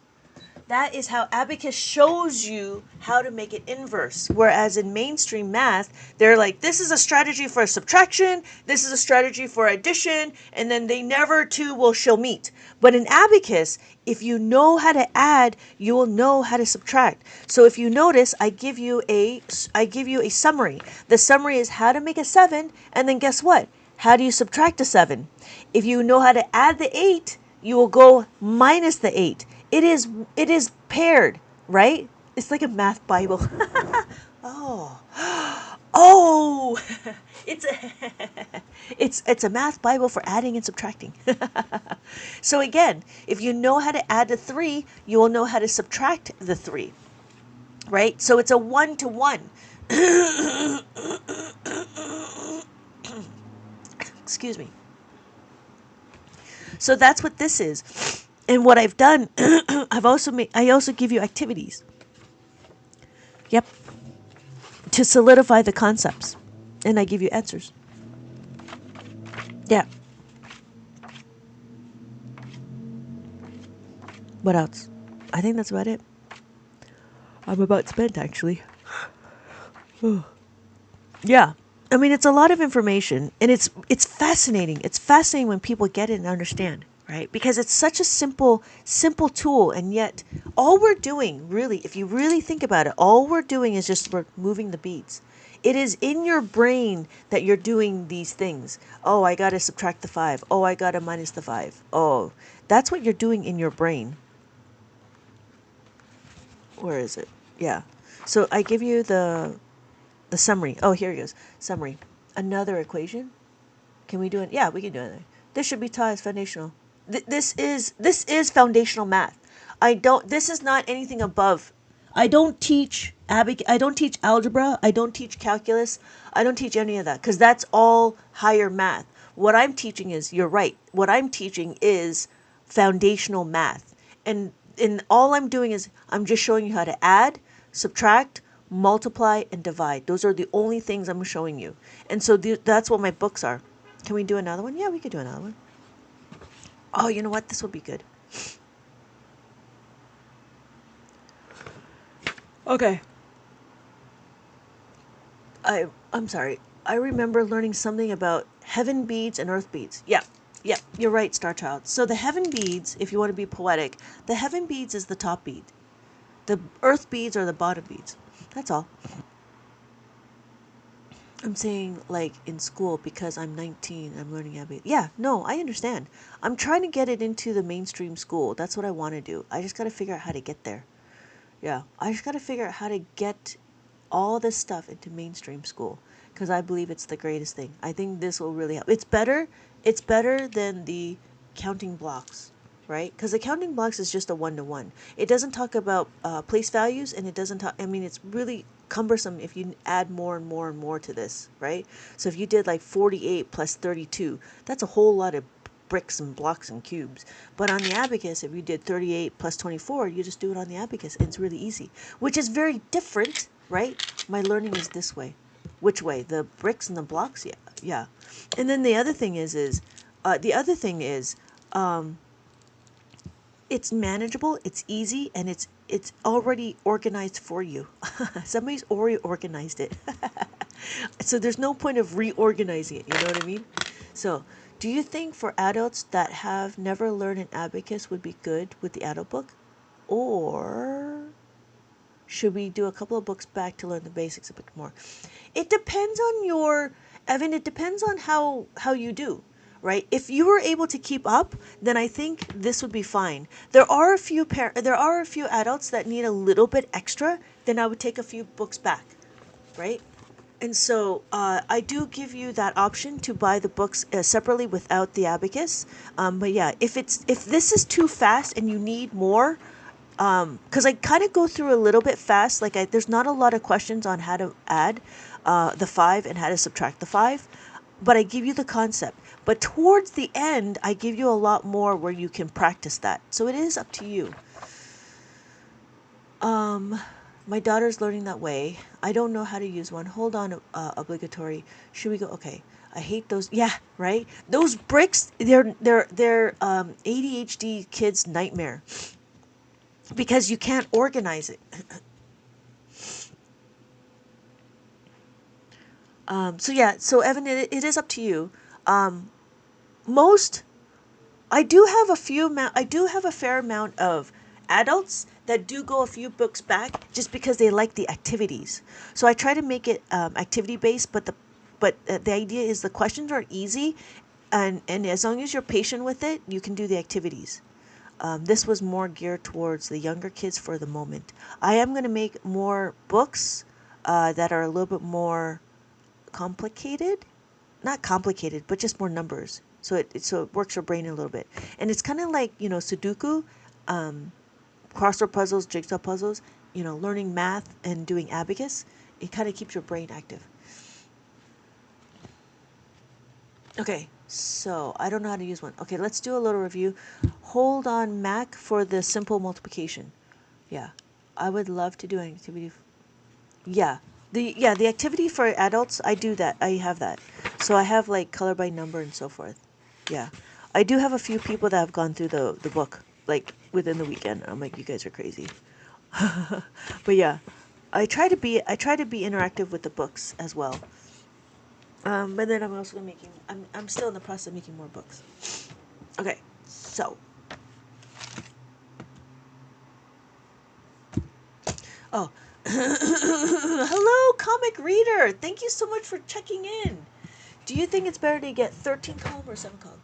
That is how Abacus shows you how to make it inverse. Whereas in mainstream math, they're like, this is a strategy for subtraction, this is a strategy for addition, and then they never two shall meet. But in Abacus, if you know how to add, you will know how to subtract. So if you notice, I give you a summary. The summary is how to make a 7, and then guess what? How do you subtract a 7? If you know how to add the 8, you will go minus the 8. It is paired, right? It's like a math Bible. Oh, it's a math Bible for adding and subtracting. So again, if you know how to add the 3, you will know how to subtract the 3, right? So it's a 1-to-1. Excuse me. So that's what this is. And what I've done, I also give you activities. Yep. To solidify the concepts. And I give you answers. Yeah. What else? I think that's about it. I'm about spent, actually. Yeah. I mean, it's a lot of information, and it's fascinating. It's fascinating when people get it and understand, right? Because it's such a simple tool, and yet all we're doing, really, if you really think about it, all we're doing is just we're moving the beats. It is in your brain that you're doing these things. Oh, I got to subtract the 5. Oh, I got to minus the 5. Oh, that's what you're doing in your brain. Where is it? Yeah. So I give you the summary. Oh, here it goes. Summary. Another equation. Can we do it? Yeah, we can do it. This should be taught as foundational. This is foundational math. I don't. This is not anything above. I don't teach I don't teach algebra. I don't teach calculus. I don't teach any of that because that's all higher math. What I'm teaching is, you're right. What I'm teaching is foundational math, and all I'm doing is I'm just showing you how to add, subtract, multiply, and divide. Those are the only things I'm showing you, and so that's what my books are. Can we do another one? Yeah, we could do another one. Oh, you know what? This would be good. Okay. I'm sorry. I remember learning something about heaven beads and earth beads. Yeah. Yeah, you're right, Star Child. So the heaven beads, if you want to be poetic, the heaven beads is the top bead. The earth beads are the bottom beads. That's all. I'm saying, like, in school, because I'm 19, I'm learning Abacus. Yeah, no, I understand. I'm trying to get it into the mainstream school. That's what I want to do. I just got to figure out how to get there. Yeah, I just got to figure out how to get all this stuff into mainstream school because I believe it's the greatest thing. I think this will really help. It's better. It's better than the counting blocks, right? Because the counting blocks is just a one-to-one. It doesn't talk about place values, and it doesn't talk. I mean, it's really cumbersome if you add more and more and more to this, right? So if you did like 48 plus 32, that's a whole lot of bricks and blocks and cubes. But on the abacus, if you did 38 plus 24, you just do it on the abacus, and it's really easy, which is very different, right? My learning is this way. Which way? The bricks and the blocks? Yeah, yeah. And then the other thing is, it's manageable, it's easy, and it's already organized for you. Somebody's already organized it. So there's no point of reorganizing it, you know what I mean? So, do you think for adults that have never learned an abacus would be good with the adult book? Or should we do a couple of books back to learn the basics a bit more? It depends on your, Evan, it depends on how you do, right? If you were able to keep up, then I think this would be fine. There are a few adults that need a little bit extra, then I would take a few books back, right? And so I do give you that option to buy the books separately without the abacus. But yeah, if this is too fast and you need more, because I kind of go through a little bit fast. Like there's not a lot of questions on how to add the 5 and how to subtract the 5, but I give you the concept. But towards the end, I give you a lot more where you can practice that. So it is up to you. My daughter's learning that way. I don't know how to use one. Hold on, obligatory. Should we go? Okay. I hate those. Yeah, right. Those bricks. They're ADHD kids' nightmare because you can't organize it. So yeah. So Evan, it is up to you. Most I do have I do have a fair amount of adults that do go a few books back just because they like the activities. So I try to make it activity based, but the idea is the questions are easy, and as long as you're patient with it, you can do the activities. This was more geared towards the younger kids for the moment. I am going to make more books that are a little bit more complicated, not complicated, but just more numbers. So it works your brain a little bit, and it's kind of like Sudoku, crossword puzzles, jigsaw puzzles. Learning math and doing abacus. It kind of keeps your brain active. Okay, so I don't know how to use one. Okay, let's do a little review. Hold on, Mac, for the simple multiplication. Yeah, I would love to do an activity. Yeah, the activity for adults, I do that. I have that. So I have like color by number and so forth. Yeah, I do have a few people that have gone through the book like within the weekend. I'm like, you guys are crazy. But yeah, I try to be interactive with the books as well. But then I'm also making. I'm still in the process of making more books. Okay, so. Oh, hello, comic reader. Thank you so much for checking in. Do you think it's better to get 13 column or 7 column?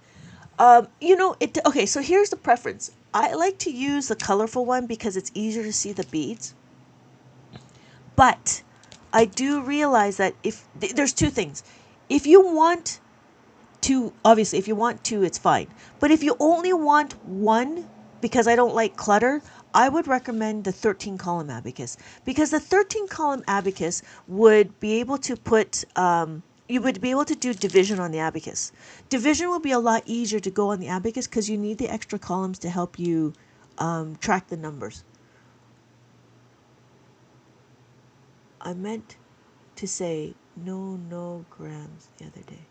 It. Okay, so here's the preference. I like to use the colorful one because it's easier to see the beads. But I do realize that there's two things. If you want to, obviously, if you want two, it's fine. But if you only want one, because I don't like clutter, I would recommend the 13 column abacus, because the 13 column abacus would be able to put, you would be able to do division on the abacus. Division will be a lot easier to go on the abacus because you need the extra columns to help you track the numbers. I meant to say no grams the other day,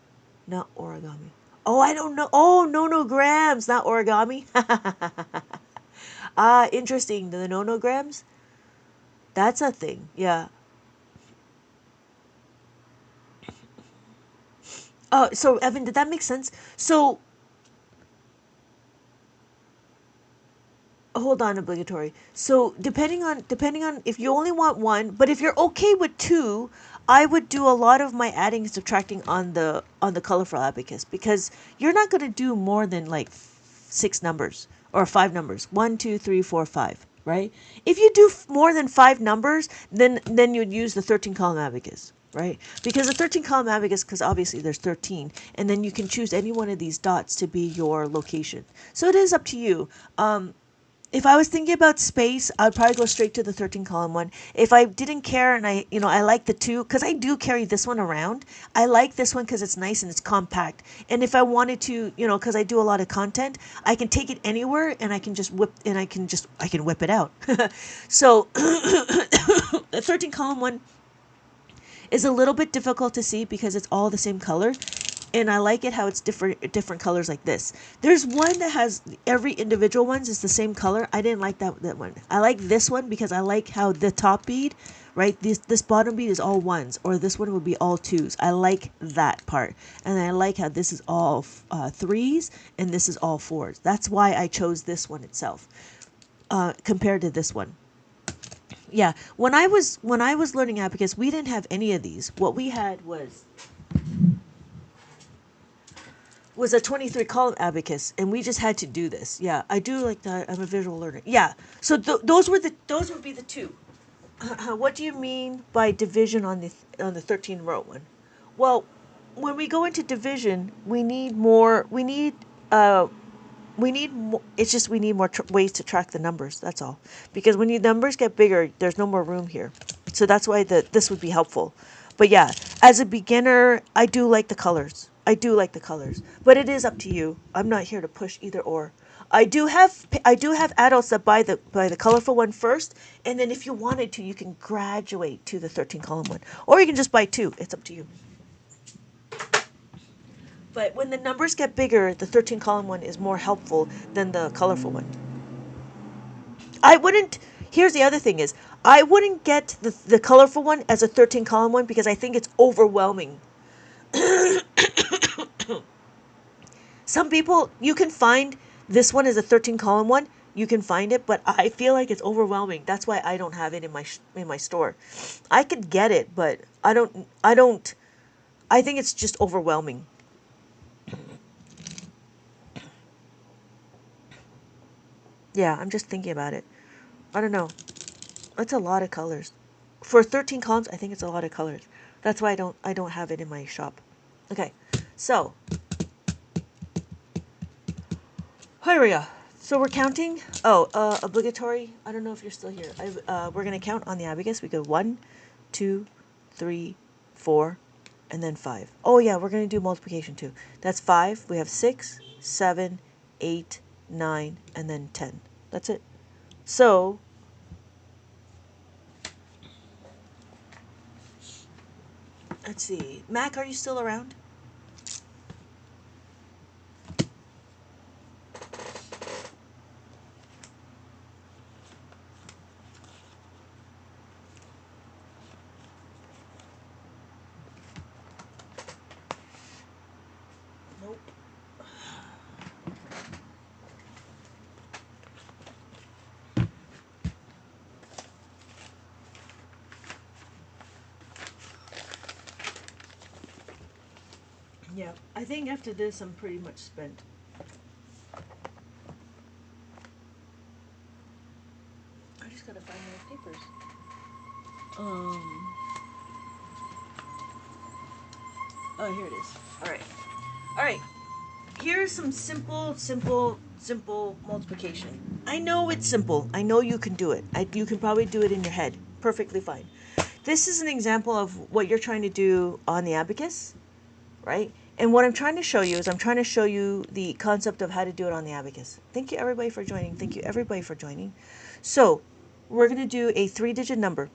not origami. Oh, I don't know. Oh, no grams, not origami. Ah, interesting. The no grams. That's a thing. Yeah. Oh, so Evan, did that make sense? So hold on, obligatory. So depending on if you only want one, but if you're okay with two, I would do a lot of my adding and subtracting on the colorful abacus, because you're not going to do more than like six numbers or five numbers. 1, 2, 3, 4, 5. Right? If you do more than five numbers, then you'd use the 13 column abacus. Right? Because the 13 column abacus, because obviously there's 13, and then you can choose any one of these dots to be your location. So it is up to you. If I was thinking about space, I'd probably go straight to the 13 column one. If I didn't care and I like the two, because I do carry this one around. I like this one because it's nice and it's compact. And if I wanted to, because I do a lot of content, I can take it anywhere and I can just I can whip it out. So the 13 column one is a little bit difficult to see because it's all the same color. And I like it how it's different colors like this. There's one that has every individual ones is the same color. I didn't like that one. I like this one because I like how the top bead, right? This bottom bead is all ones, or this one would be all twos. I like that part. And I like how this is all threes and this is all fours. That's why I chose this one itself compared to this one. Yeah, when I was learning abacus, we didn't have any of these. What we had was a 23 column abacus, and we just had to do this. Yeah, I do like that. I'm a visual learner. Yeah, so those would be the two. What do you mean by division on the 13 row one? Well, when we go into division, we need more. It's just we need more ways to track the numbers. That's all. Because when your numbers get bigger, there's no more room here. So that's why this would be helpful. But yeah, as a beginner, I do like the colors. But it is up to you. I'm not here to push either or. I do have adults that buy the colorful one first, and then if you wanted to, you can graduate to the 13 column one, or you can just buy two. It's up to you. But when the numbers get bigger, the 13 column one is more helpful than the colorful one. Here's the other thing is, I wouldn't get the colorful one as a 13 column one because I think it's overwhelming. Some people, you can find this one as a 13 column one. You can find it, but I feel like it's overwhelming. That's why I don't have it in my store. I could get it, but I don't. I think it's just overwhelming. Yeah, I'm just thinking about it. I don't know. It's a lot of colors. For 13 columns, I think it's a lot of colors. That's why I don't have it in my shop. Okay. So, here we go. So we're counting. Oh, obligatory. I don't know if you're still here. We're going to count on the abacus. We go 1, 2, 3, 4, and then 5. Oh yeah, we're going to do multiplication too. That's 5. We have 6, 7, 8, 9, and then 10. That's it. So, let's see. Mac, are you still around? Nope. Yeah, I think after this I'm pretty much spent. I just gotta find my papers. Oh, here it is. All right. All right. Here's some simple multiplication. I know it's simple. I know you can do it. You can probably do it in your head. Perfectly fine. This is an example of what you're trying to do on the abacus, right? And what I'm trying to show you is I'm trying to show you the concept of how to do it on the abacus. Thank you everybody for joining. Thank you everybody for joining. So we're going to do a 3-digit number.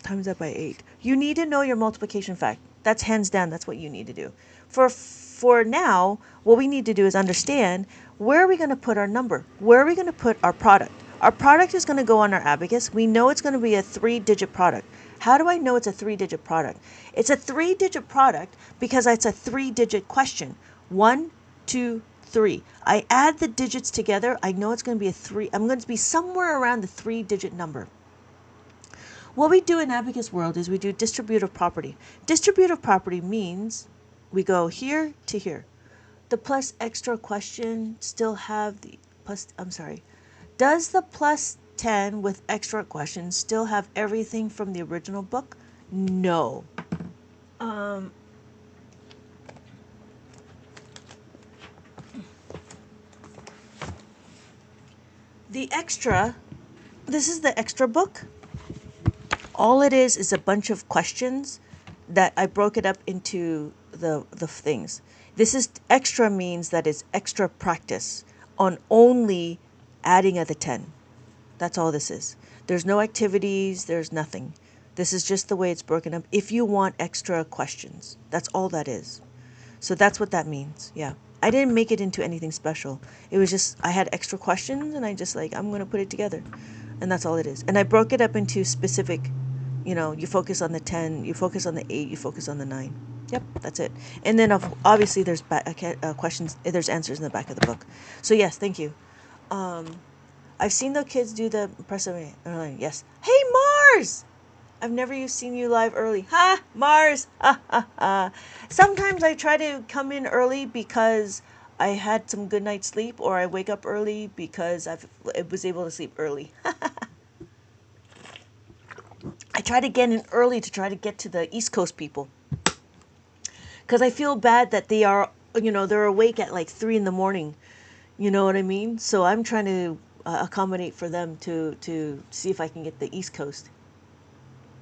Times that by 8. You need to know your multiplication fact. That's hands down. That's what you need to do. For now, what we need to do is understand where are we going to put our number? Where are we going to put our product? Our product is going to go on our abacus. We know it's going to be a 3-digit product. How do I know it's a 3-digit product? It's a 3-digit product because it's a 3-digit question. 1, 2, 3. I add the digits together. I know it's going to be a 3. I'm going to be somewhere around the 3-digit number. What we do in Abacus World is we do distributive property. Distributive property means we go here to here. The plus extra question still have the plus, I'm sorry. Does the plus 10 with extra questions still have everything from the original book? No. The extra, this is the extra book. All it is a bunch of questions that I broke it up into the things. This is extra means that it's extra practice on only adding of the 10. That's all this is. There's no activities, there's nothing. This is just the way it's broken up. If you want extra questions, that's all that is. So that's what that means. Yeah. I didn't make it into anything special. It was just I had extra questions and I just I'm going to put it together. And that's all it is. And I broke it up into specific, you focus on the 10, you focus on the 8, you focus on the 9. Yep, that's it. And then obviously there's questions, there's answers in the back of the book. So yes, thank you. I've seen the kids do the impressive early. Yes. Hey, Mars! I've never seen you live early. Ha! Mars! Ha ha ha. Sometimes I try to come in early because I had some good night's sleep, or I wake up early because I was able to sleep early. I try to get in early to try to get to the East Coast people. Because I feel bad that they are, they're awake at 3 in the morning. You know what I mean? So I'm trying to accommodate for them to see if I can get the East Coast.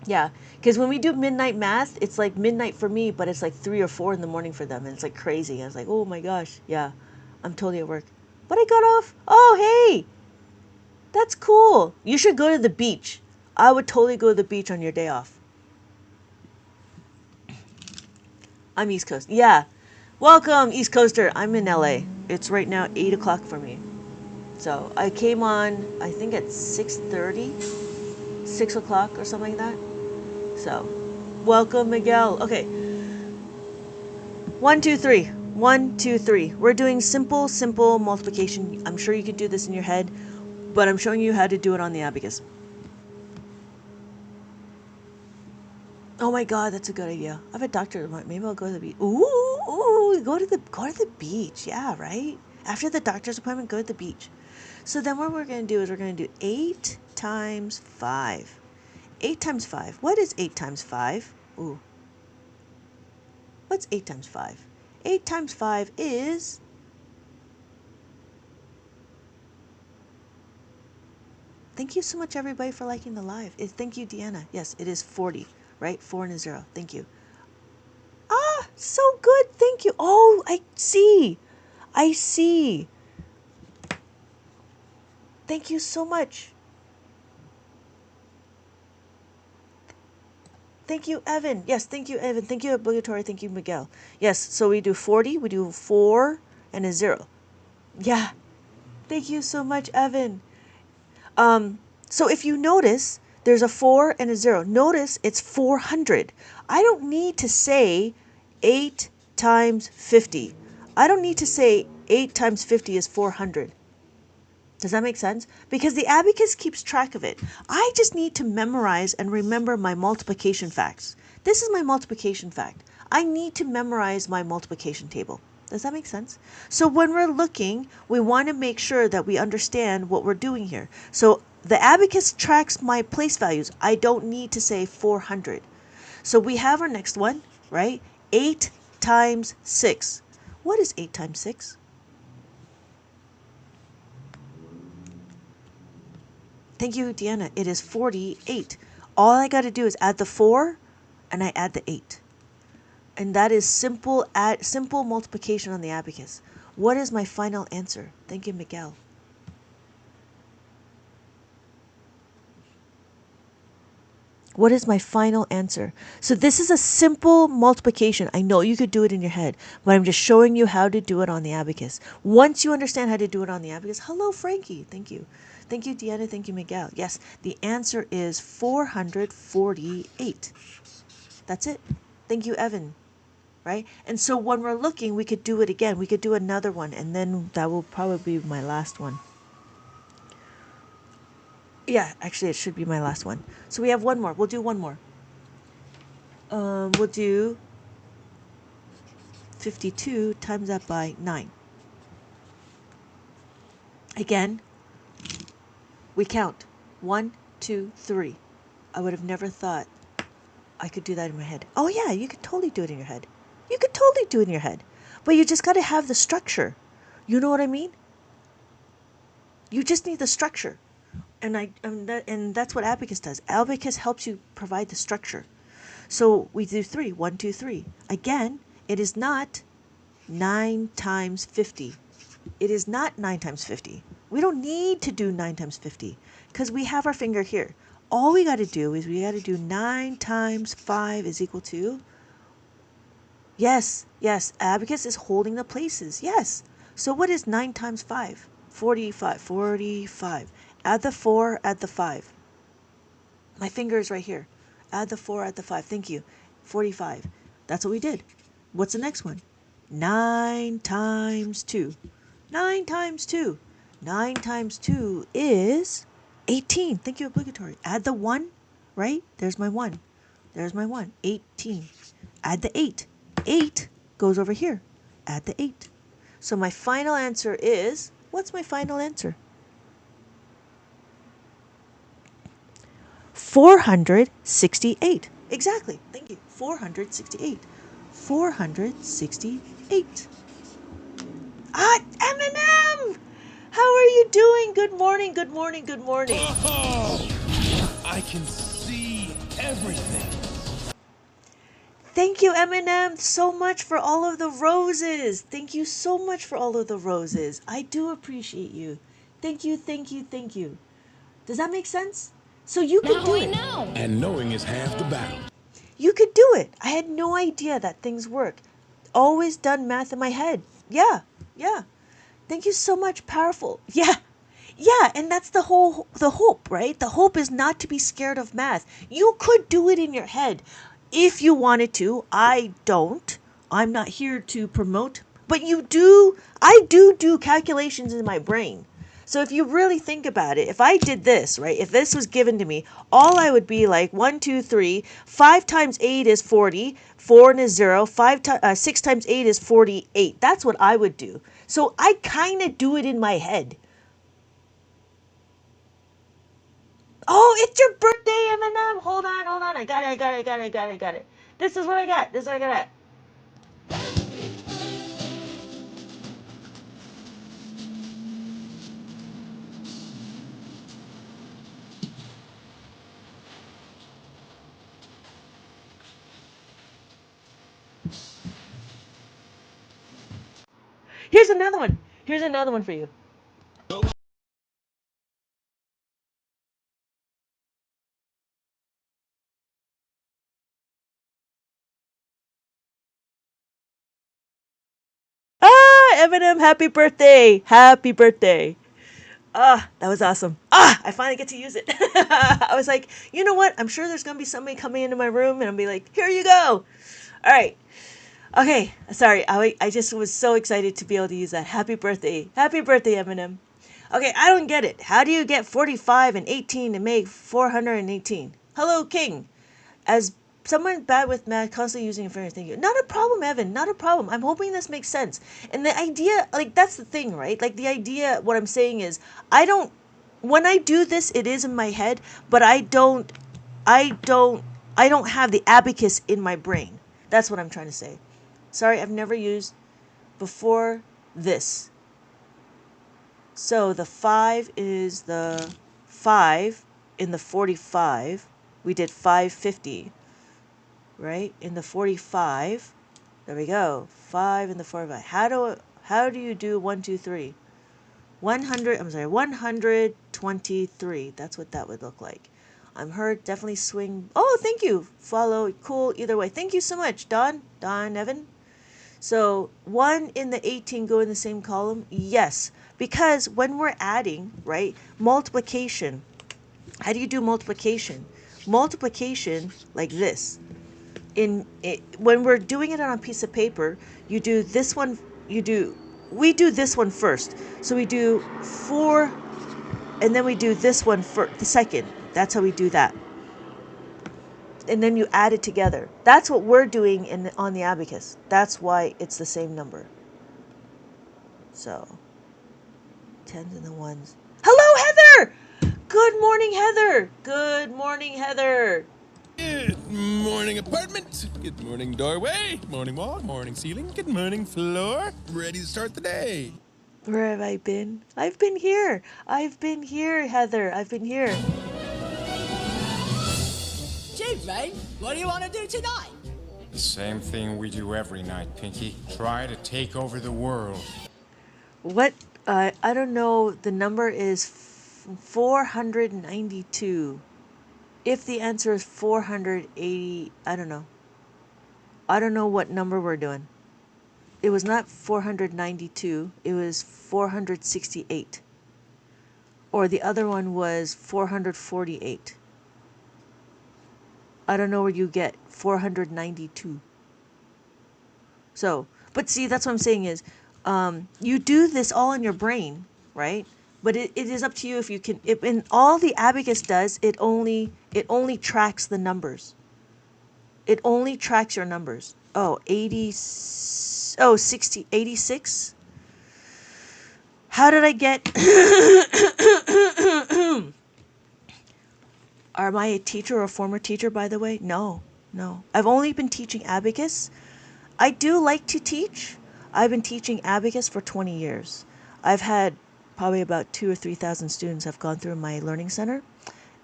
Yeah, because when we do midnight math, it's like midnight for me, but it's 3 or 4 in the morning for them, and it's crazy. I was like, oh my gosh, yeah, I'm totally at work. But I got off. Oh, hey, that's cool. You should go to the beach. I would totally go to the beach on your day off. I'm East Coast. Yeah. Welcome, East Coaster. I'm in LA. It's right now 8 o'clock for me. So I came on, I think at 6:30, 6 o'clock or something like that. So, welcome, Miguel. Okay. 1, 2, 3. 1, 2, 3. We're doing simple multiplication. I'm sure you could do this in your head, but I'm showing you how to do it on the abacus. Oh my God, that's a good idea. I have a doctor. Maybe I'll go to the beach. Ooh, go to the beach. Yeah, right. After the doctor's appointment, go to the beach. So then what we're going to do is we're going to do 8 times 5. 8 times 5. What is 8 times 5? Ooh. What's 8 times 5? 8 times 5 is... Thank you so much, everybody, for liking the live. Thank you, Deanna. Yes, it is 40, right? 4 and a 0. Thank you. Ah, so good. Thank you. Oh, I see. Thank you so much. Thank you, Evan. Yes, thank you, Evan. Thank you, Obligatory. Thank you, Miguel. Yes, so we do 40. We do 4 and a 0. Yeah. Thank you so much, Evan. So if you notice, there's a 4 and a 0. Notice it's 400. I don't need to say 8 times 50. I don't need to say 8 times 50 is 400. Does that make sense? Because the abacus keeps track of it. I just need to memorize and remember my multiplication facts. This is my multiplication fact. I need to memorize my multiplication table. Does that make sense? So when we're looking, we want to make sure that we understand what we're doing here. So The abacus tracks my place values. I don't need to say 400. So we have our next one, right? 8 times 6. What is 8 times 6? Thank you, Deanna. It is 48. All I got to do is add the 4 and I add the 8. And that is simple multiplication on the abacus. What is my final answer? Thank you, Miguel. What is my final answer? So this is a simple multiplication. I know you could do it in your head, but I'm just showing you how to do it on the abacus. Once you understand how to do it on the abacus, hello, Frankie. Thank you. Thank you, Deanna. Thank you, Miguel. Yes, the answer is 448. That's it. Thank you, Evan. Right? And so when we're looking, we could do it again. We could do another one, and then that will probably be my last one. Yeah, actually, it should be my last one. So we have one more. We'll do one more. We'll do 52 times that by 9. Again, we count. 1, 2, 3. I would have never thought I could do that in my head. Oh yeah, you could totally do it in your head. You could totally do it in your head. But you just got to have the structure. You know what I mean? You just need the structure. And that's what Abacus does. Abacus helps you provide the structure. So we do 3. 1, 2, 3. Again, it is not 9 times 50. It is not 9 times 50. We don't need to do 9 times 50 because we have our finger here. All we got to do is we got to do 9 times 5 is equal to... Yes, Abacus is holding the places. Yes. So what is 9 times 5? 45. 45. Add the 4, add the 5. My finger is right here. Add the 4, add the 5. Thank you. 45. That's what we did. What's the next one? 9 times 2. 9 times 2. 9 times 2 is 18. Thank you, obligatory. Add the 1, right? There's my 1. There's my 1. 18. Add the 8. 8 goes over here. Add the 8. So my final answer is, what's my final answer? 468. Exactly. Thank you. 468. 468. Eminem! How are you doing? Good morning, good morning, good morning. Oh, I can see everything. Thank you, Eminem, so much for all of the roses. Thank you so much for all of the roses. I do appreciate you. Thank you, thank you, thank you. Does that make sense? So you could do it. And knowing is half the battle. You could do it. I had no idea that things work. Always done math in my head. Yeah. Thank you so much, powerful. Yeah, and that's the hope, right? The hope is not to be scared of math. You could do it in your head if you wanted to. I don't. I'm not here to promote, but you do. I do calculations in my brain. So if you really think about it, if I did this, right, if this was given to me, all I would be like 1, 2, 3, 5 times 8 is 40, 4 is 0, 6 times 8 is 48. That's what I would do. So I kind of do it in my head. Oh, it's your birthday, Eminem. Hold on. I got it. This is what I got. Here's another one. For you. Eminem, happy birthday. Happy birthday. That was awesome. I finally get to use it. I was like, you know what? I'm sure there's going to be somebody coming into my room and I'll be like, here you go. All right. Okay. Sorry. I just was so excited to be able to use that. Happy birthday. Happy birthday, Eminem. Okay. I don't get it. How do you get 45 and 18 to make 418? Hello, King. As someone bad with math, constantly using your fingers, thank you. Not a problem, Evan. Not a problem. I'm hoping this makes sense. And the idea, like, that's the thing, right? Like, the idea, what I'm saying is, I don't when I do this, it is in my head, but I don't have the abacus in my brain. That's what I'm trying to say. Sorry, I've never used before this. So the 5 is the 5 in the 45. We did 550, right? In the 45. There we go. 5 in the 45. How do you do 1 2 3? 123. That's what that would look like. I'm heard. Definitely swing. Oh, thank you. Follow. Cool. Either way. Thank you so much, Don. Don Evan. So 1 in the 18 go in the same column? Yes. Because when we're adding, right, multiplication, how do you do multiplication? Multiplication like this. When we're doing it on a piece of paper, you do this one, we do this one first. So we do 4, and then we do this one for the second. That's how we do that. And then you add it together. That's what we're doing on the abacus. That's why it's the same number. So, 10s and the 1s. Hello, Heather! Good morning, Heather. Good morning, Heather. Good morning, apartment. Good morning, doorway. Morning wall. Morning ceiling. Good morning, floor. Ready to start the day. Where have I been? I've been here. I've been here, Heather. I've been here. Gee, Ray, what do you want to do tonight? The same thing we do every night, Pinky. Try to take over the world. What? I don't know. The number is 492. If the answer is 480, I don't know. I don't know what number we're doing. It was not 492. It was 468. Or the other one was 448. I don't know where you get 492. So, but see, that's what I'm saying is, you do this all in your brain, right? But it is up to you if you can. And all the abacus does, it only tracks the numbers. It only tracks your numbers. Oh, 60, 86. How did I get? Am I a teacher or a former teacher, by the way? No. I've only been teaching abacus. I do like to teach. I've been teaching abacus for 20 years. I've had probably about 2,000 or 3,000 students have gone through my learning center.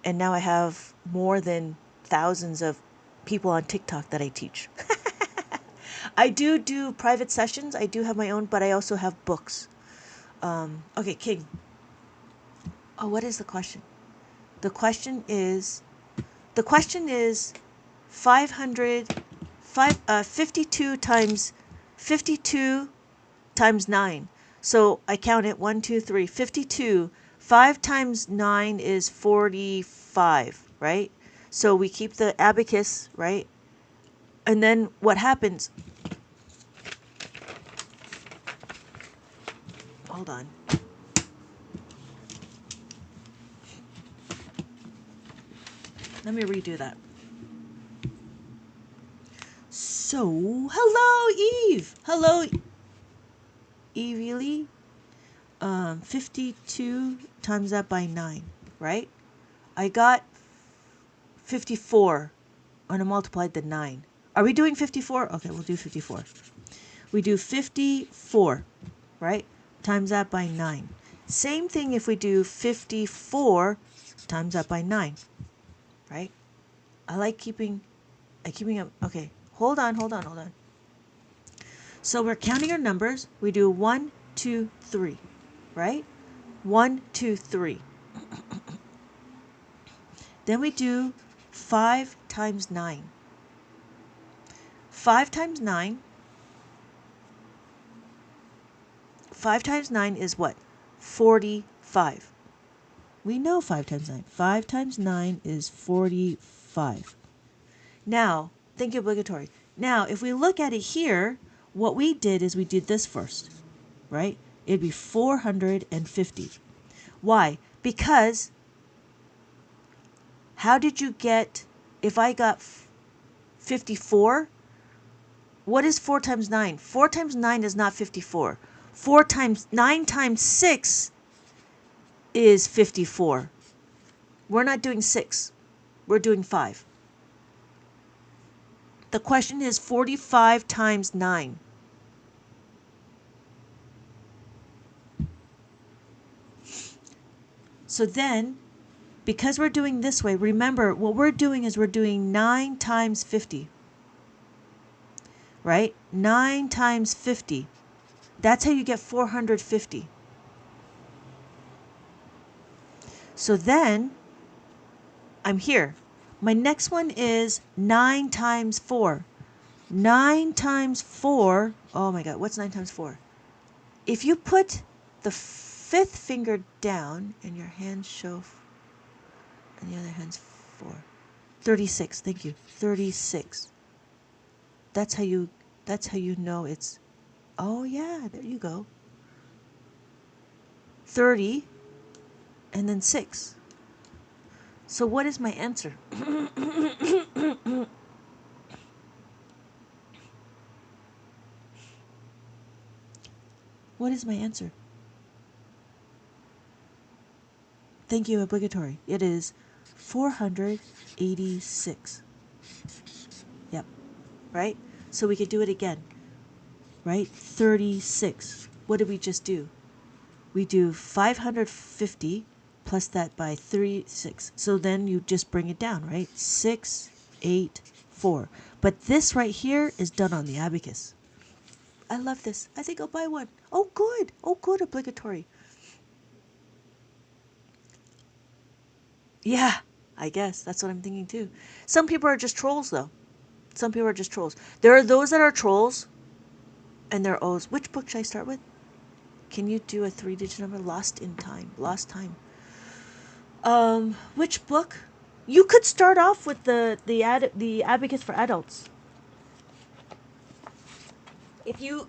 And now I have more than thousands of people on TikTok that I teach. I do private sessions. I do have my own, but I also have books. Okay, King. Oh, what is the question? The question is 52 times 9. So I count it 1, 2, 3, 52. 5 times 9 is 45, right? So we keep the abacus, right? And then what happens? Hold on. Let me redo that. So, hello, Eve. Hello, Evie Lee. 52 times that by 9, right? I got 54 when I multiplied the 9. Are we doing 54? Okay, we'll do 54. We do 54, right? Times that by 9. Same thing if we do 54 times that by 9, right? I like keeping up. Okay, hold on. So we're counting our numbers. We do 1, 2, 3, right? 1, 2, 3. Then we do 5 times 9. 5 times 9. 5 times 9 is what? 45. We know 5 times 9. 5 times 9 is 45. Now, think obligatory. Now, if we look at it here, what we did is we did this first, right? It'd be 450. Why? Because how did you get, if I got 54, what is 4 times 9? 4 times 9 is not 54. 9 times 6 is 54. We're not doing 6. We're doing 5. The question is 45 times 9. So then, because we're doing this way, remember what we're doing is we're doing 9 times 50. Right? 9 times 50. That's how you get 450. So then, I'm here. My next one is 9 times 4. 9 times 4. Oh my God, what's 9 times 4? If you put the 5th finger down and your hands show, and the other hand's 4. 36, thank you. 36. That's how you know it's, oh yeah, there you go. 30 and then 6. So what is my answer? What is my answer? Thank you, obligatory. It is 486. Yep. Right? So we could do it again. Right? 36. What did we just do? We do 550 plus that by 36. So then you just bring it down, right? 6, 8, 4. But this right here is done on the abacus. I love this. I think I'll buy one. Oh, good. Oh, good, obligatory. Yeah, I guess. That's what I'm thinking too. Some people are just trolls, though. Some people are just trolls. There are those that are trolls, and they're O's. Which book should I start with? Can you do a 3-digit number? Lost in time. Lost time. Which book? You could start off with the Abacus for Adults. If you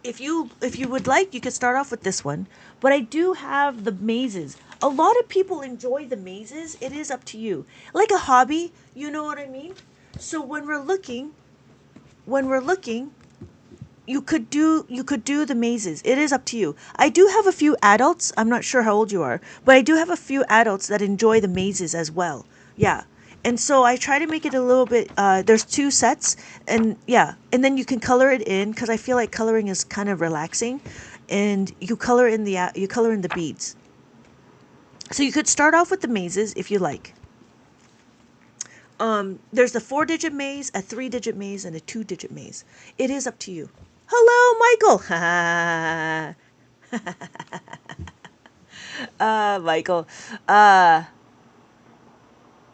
would like, you could start off with this one. But I do have the mazes. A lot of people enjoy the mazes. It is up to you. Like a hobby, you know what I mean? So when we're looking, you could do the mazes. It is up to you. I do have a few adults. I'm not sure how old you are, but I do have a few adults that enjoy the mazes as well. Yeah. And so I try to make it a little bit, there's 2 sets, and yeah, and then you can color it in, because I feel like coloring is kind of relaxing, and you color in the beads. So you could start off with the mazes if you like. There's the 4-digit maze, a 3-digit maze, and a 2-digit maze. It is up to you. Hello, Michael. Michael.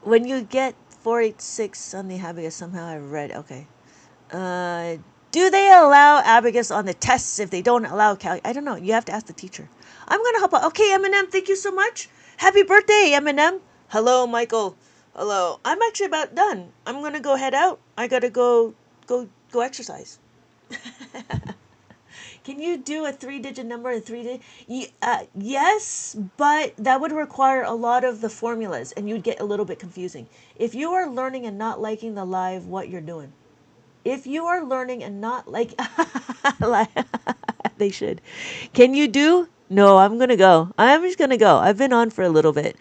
When you get 486 on the abacus, somehow I read, okay. Do they allow abacus on the tests if they don't allow I don't know. You have to ask the teacher. I'm going to help out. Okay, Eminem, thank you so much. Happy birthday, Eminem. Hello, Michael. Hello. I'm actually about done. I'm going to go head out. I got to go exercise. Can you do a 3-digit number and 3-digit? Yes, but that would require a lot of the formulas, and you'd get a little bit confusing. If you are learning and not liking the live, what you're doing? If you are learning and not like, they should. Can you do? No, I'm gonna go. I'm just gonna go. I've been on for a little bit.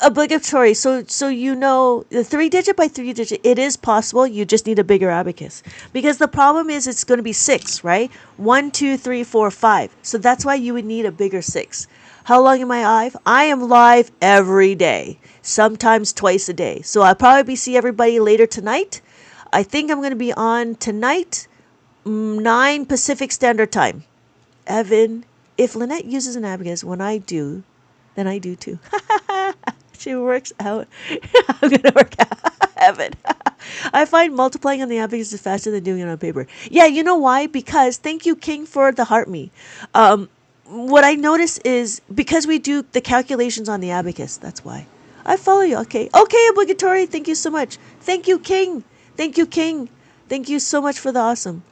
Obligatory. So you know the 3-digit by 3-digit. It is possible. You just need a bigger abacus because the problem is it's going to be 6, right? 1, 2, 3, 4, 5. So that's why you would need a bigger 6. How long am I live? I am live every day, sometimes twice a day. So I'll probably see everybody later tonight. I think I'm going to be on tonight, 9 Pacific Standard Time. Evan, if Lynette uses an abacus, when I do, then I do too. She works out. I'm going to work out. Evan. I find multiplying on the abacus is faster than doing it on paper. Yeah, you know why? Because, thank you, King, for the heart me. What I notice is, because we do the calculations on the abacus, that's why. I follow you. Okay, obligatory. Thank you so much. Thank you, King. Thank you, King. Thank you so much for the awesome.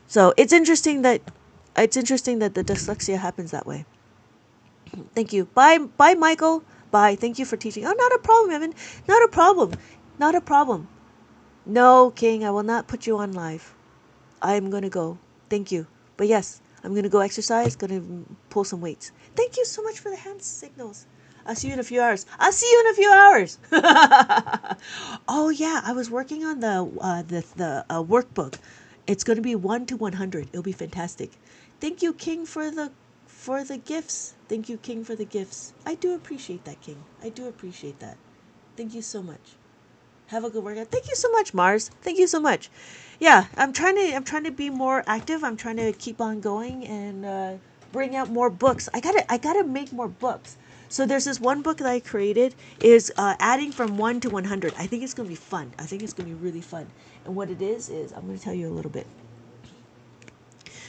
So it's interesting that the dyslexia happens that way. Thank you. Bye, Michael. Bye. Thank you for teaching. Oh, not a problem, Evan. Not a problem. Not a problem. No, King, I will not put you on live. I'm gonna go. Thank you. But yes, I'm gonna go exercise. Gonna pull some weights. Thank you so much for the hand signals. I'll see you in a few hours. I'll see you in a few hours. Oh yeah, I was working on the workbook. It's going to be 1 to 100. It'll be fantastic. Thank you, King, for the gifts. Thank you, King, for the gifts. I do appreciate that, King. I do appreciate that. Thank you so much. Have a good workout. Thank you so much, Mars. Thank you so much. Yeah, I'm trying to be more active. I'm trying to keep on going and bring out more books. I gotta make more books. So there's this one book that I created is adding from 1 to 100. I think it's gonna be fun. I think it's gonna be really fun. And what it is I'm gonna tell you a little bit.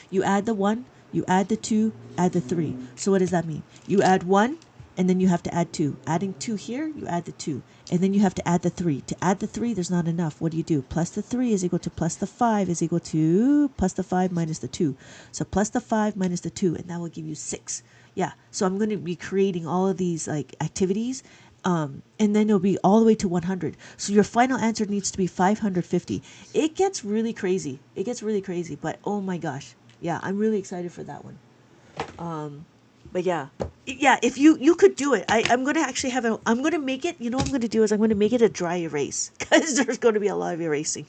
You add the 1, you add the 2, add the 3. So what does that mean? You add 1, and then you have to add 2. Adding 2 here, you add the 2. And then you have to add the 3. To add the 3, there's not enough. What do? Plus the 3 is equal to plus the 5 is equal to plus the 5 minus the 2. So plus the 5 minus the 2, and that will give you 6. Yeah, so I'm going to be creating all of these like activities, and then it'll be all the way to 100. So your final answer needs to be 550. It gets really crazy. It gets really crazy, but oh my gosh. Yeah, I'm really excited for that one. But yeah, if you could do it, I'm gonna actually I'm gonna make it. You know what I'm gonna do is I'm gonna make it a dry erase because there's gonna be a lot of erasing.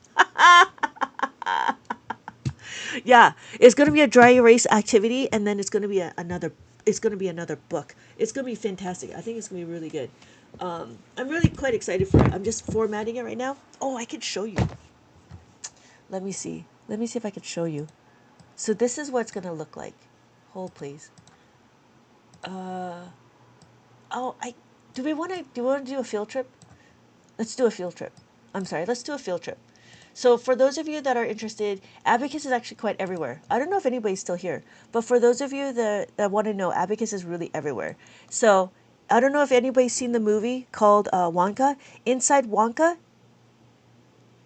Yeah, it's gonna be a dry erase activity, and then it's gonna be another. It's gonna be another book. It's gonna be fantastic. I think it's gonna be really good. I'm really quite excited for it. I'm just formatting it right now. Oh, I can show you. Let me see. Let me see if I can show you. So this is what it's gonna look like. Hold please. Oh, do we want to do a field trip? Let's do a field trip. I'm sorry, let's do a field trip. So for those of you that are interested, Abacus is actually quite everywhere. I don't know if anybody's still here, but for those of you that want to know, Abacus is really everywhere. So I don't know if anybody's seen the movie called Wonka. Inside Wonka,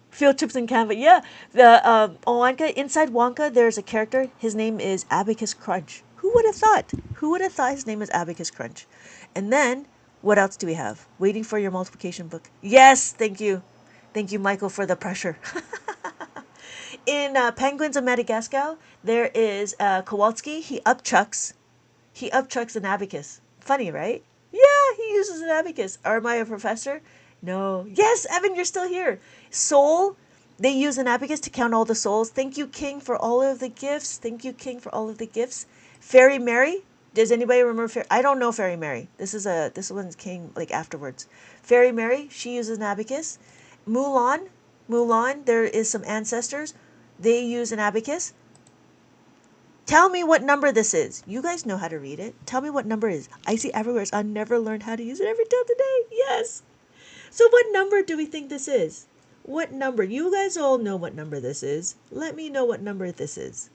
field trips in Canva. Yeah, the Wonka. Inside Wonka, there's a character. His name is Abacus Crunch. Who would have thought? Who would have thought his name is Abacus Crunch? And then, what else do we have? Waiting for your multiplication book. Yes, thank you. Thank you, Michael, for the pressure. In Penguins of Madagascar, there is Kowalski. He upchucks an abacus. Funny, right? Yeah, he uses an abacus. Am I a professor? No. Yes, Evan, you're still here. Soul, they use an abacus to count all the souls. Thank you, King, for all of the gifts. Thank you, King, for all of the gifts. Fairy Mary. Does anybody remember I don't know Fairy Mary. This one's came like afterwards. Fairy Mary, she uses an abacus. Mulan, there is some ancestors. They use an abacus. Tell me what number this is. You guys know how to read it. Tell me what number it is. I see everywhere. I never learned how to use it every till today. Yes. So what number do we think this is? What number? You guys all know what number this is. Let me know what number this is.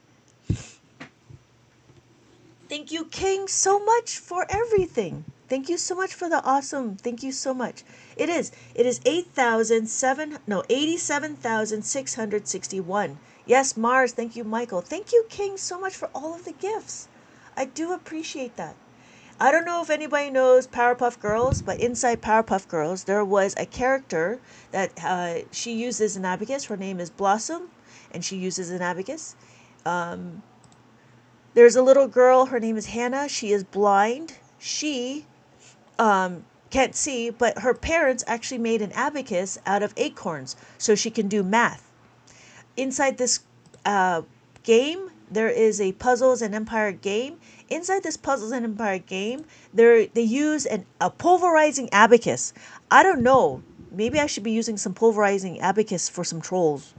Thank you, King, so much for everything. Thank you so much for the awesome. Thank you so much. It is 87,661. Yes, Mars. Thank you, Michael. Thank you, King, so much for all of the gifts. I do appreciate that. I don't know if anybody knows Powerpuff Girls, but inside Powerpuff Girls, there was a character that she uses an abacus. Her name is Blossom, and she uses an abacus. There's a little girl. Her name is Hannah. She is blind. She can't see, but her parents actually made an abacus out of acorns so she can do math. Inside this game, there is a Puzzles and Empire game. Inside this Puzzles and Empire game, they use a pulverizing abacus. I don't know. Maybe I should be using some pulverizing abacus for some trolls.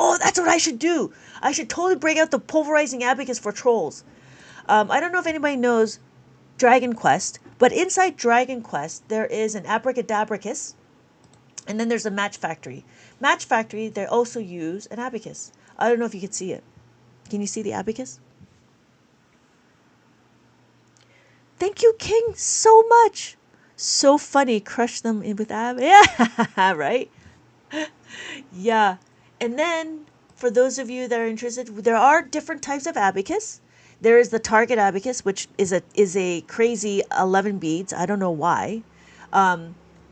Oh, that's what I should do. I should totally break out the pulverizing abacus for trolls. I don't know if anybody knows Dragon Quest, but inside Dragon Quest, there is an abracadabracus, and then there's a Match Factory. Match Factory, they also use an abacus. I don't know if you can see it. Can you see the abacus? Thank you, King, so much. So funny. Crush them in with Yeah, right? Yeah. And then, for those of you that are interested, there are different types of abacus. There is the Target abacus, which is a crazy 11 beads. I don't know why.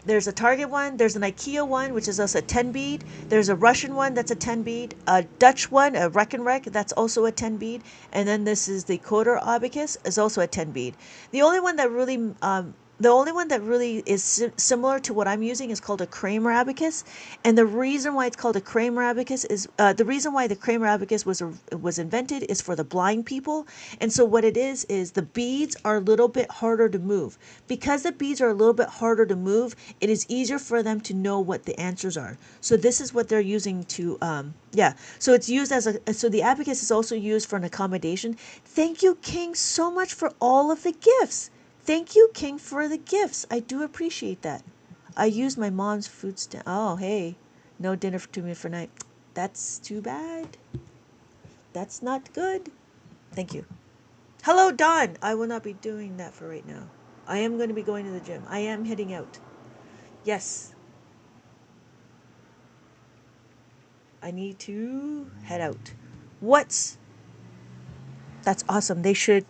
There's a Target one. There's an IKEA one, which is also a 10 bead. There's a Russian one that's a 10 bead. A Dutch one, a Wreck and Wreck, that's also a 10 bead. And then this is the Coder abacus, is also a 10 bead. The only one that really The only one that really is similar to what I'm using is called a Kramer abacus, and the reason why it's called a Kramer abacus is the reason why the Kramer abacus was invented is for the blind people. And so what it is the beads are a little bit harder to move. Because the beads are a little bit harder to move, it is easier for them to know what the answers are. So this is what they're using to yeah. So it's used as so the abacus is also used for an accommodation. Thank you, King, so much for all of the gifts. Thank you, King, for the gifts. I do appreciate that. I used my mom's food stamp. Oh, hey, no dinner to me for night. That's too bad. That's not good. Thank you. Hello, Don. I will not be doing that for right now. I am going to be going to the gym. I am heading out. Yes. I need to head out. That's awesome. They should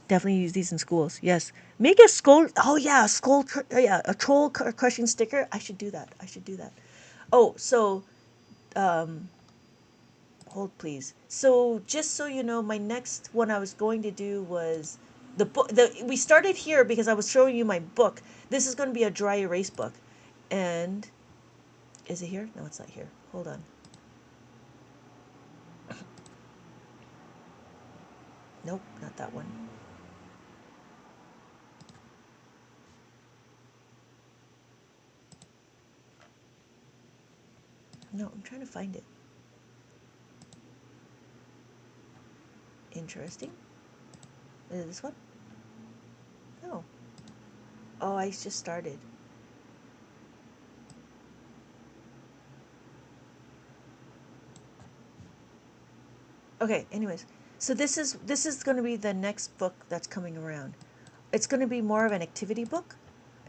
definitely use these in schools. Yes. Make a skull. Oh yeah, a troll crushing sticker. I should do that. Oh, so hold please. So just so you know, my next one I was going to do was the book. We started here because I was showing you my book. This is going to be a dry erase book, and is it here? No, it's not here. Hold on. Nope, not that one. No, I'm trying to find it. Interesting. Is it this one? No. Oh, I just started. Okay, anyways. So this is going to be the next book that's coming around. It's going to be more of an activity book,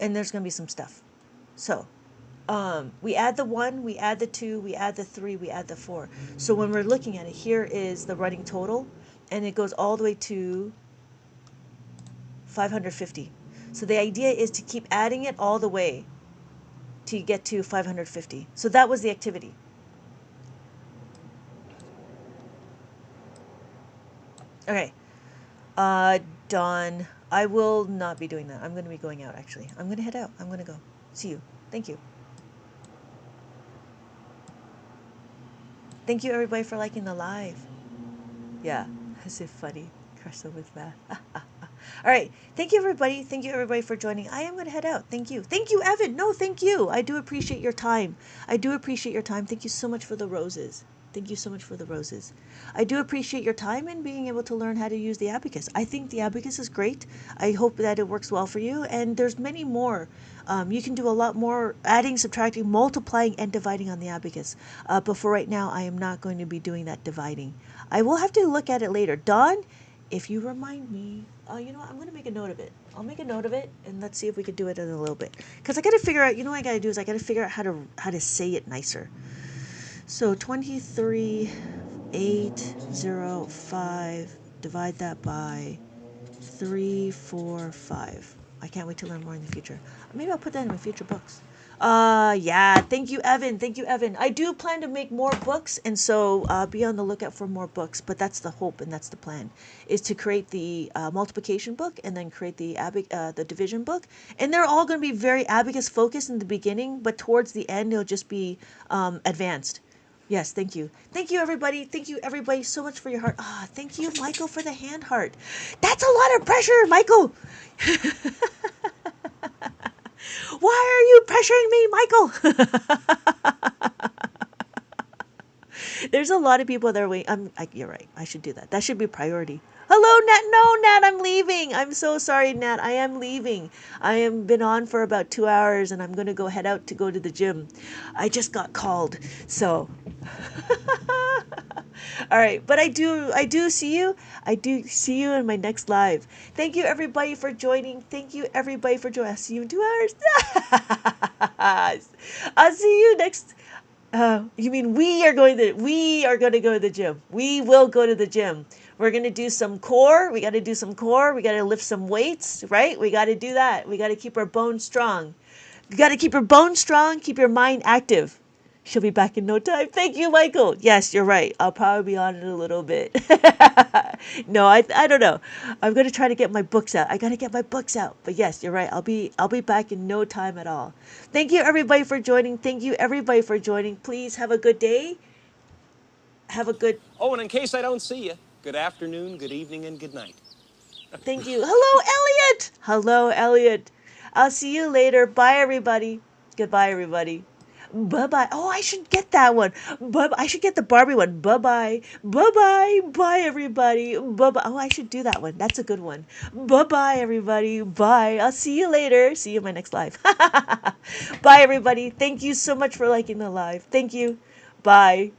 and there's going to be some stuff. So, we add the 1, we add the 2, we add the 3, we add the 4. So when we're looking at it, here is the running total, and it goes all the way to 550. So the idea is to keep adding it all the way till you get to 550. So that was the activity. Okay. Dawn, I will not be doing that. I'm going to be going out, actually. I'm going to head out. I'm going to go. See you. Thank you. Thank you, everybody, for liking the live. Yeah, as if funny. Crush them with math. All right. Thank you, everybody. Thank you, everybody, for joining. I am going to head out. Thank you. Thank you, Evan. No, thank you. I do appreciate your time. Thank you so much for the roses. Thank you so much for the roses. I do appreciate your time and being able to learn how to use the abacus. I think the abacus is great. I hope that it works well for you. And there's many more. You can do a lot more adding, subtracting, multiplying, and dividing on the abacus. But for right now, I am not going to be doing that dividing. I will have to look at it later. Dawn, if you remind me, you know what, I'm going to make a note of it. I'll make a note of it, and let's see if we could do it in a little bit. Because I got to figure out, what I got to do is I got to figure out how to say it nicer. So 23,805, divide that by 345. I can't wait to learn more in the future. Maybe I'll put that in my future books. Yeah, thank you, Evan. I do plan to make more books, and so be on the lookout for more books. But that's the hope, and that's the plan, is to create the multiplication book and then create the division book. And they're all going to be very abacus focused in the beginning, but towards the end, it'll just be advanced. Yes, thank you. Thank you, everybody. Thank you, everybody, so much for your heart. Thank you, Michael, for the hand heart. That's a lot of pressure, Michael. Why are you pressuring me, Michael? There's a lot of people that are waiting. You're right. I should do that. That should be a priority. Hello, Nat. No, Nat, I'm leaving. I'm so sorry, Nat. I am leaving. I have been on for about 2 hours, and I'm going to go head out to go to the gym. I just got called, so. All right, but I do see you. I do see you in my next live. Thank you, everybody, for joining. I'll see you in 2 hours. I'll see you next. You mean we are going to go to the gym. We will go to the gym. We're going to do some core. We got to do some core. We got to lift some weights, right? We got to do that. We got to keep our bones strong. You got to keep your bones strong, keep your mind active. She'll be back in no time. Thank you, Michael. Yes, you're right. I'll probably be on in a little bit. No, I don't know. I'm gonna try to get my books out. I gotta get my books out. But yes, you're right. I'll be back in no time at all. Thank you everybody for joining. Thank you everybody for joining. Please have a good day. Have a good. Oh, and in case I don't see you, good afternoon, good evening, and good night. Thank you. Hello, Elliot. Hello, Elliot. I'll see you later. Bye, everybody. Goodbye, everybody. Bye bye. Oh, I should get that one. Bye. I should get the Barbie one. Bye bye. Bye bye. Bye everybody. Bye bye. Oh, I should do that one. That's a good one. Bye bye everybody. Bye. I'll see you later. See you in my next live. Bye everybody. Thank you so much for liking the live. Thank you. Bye.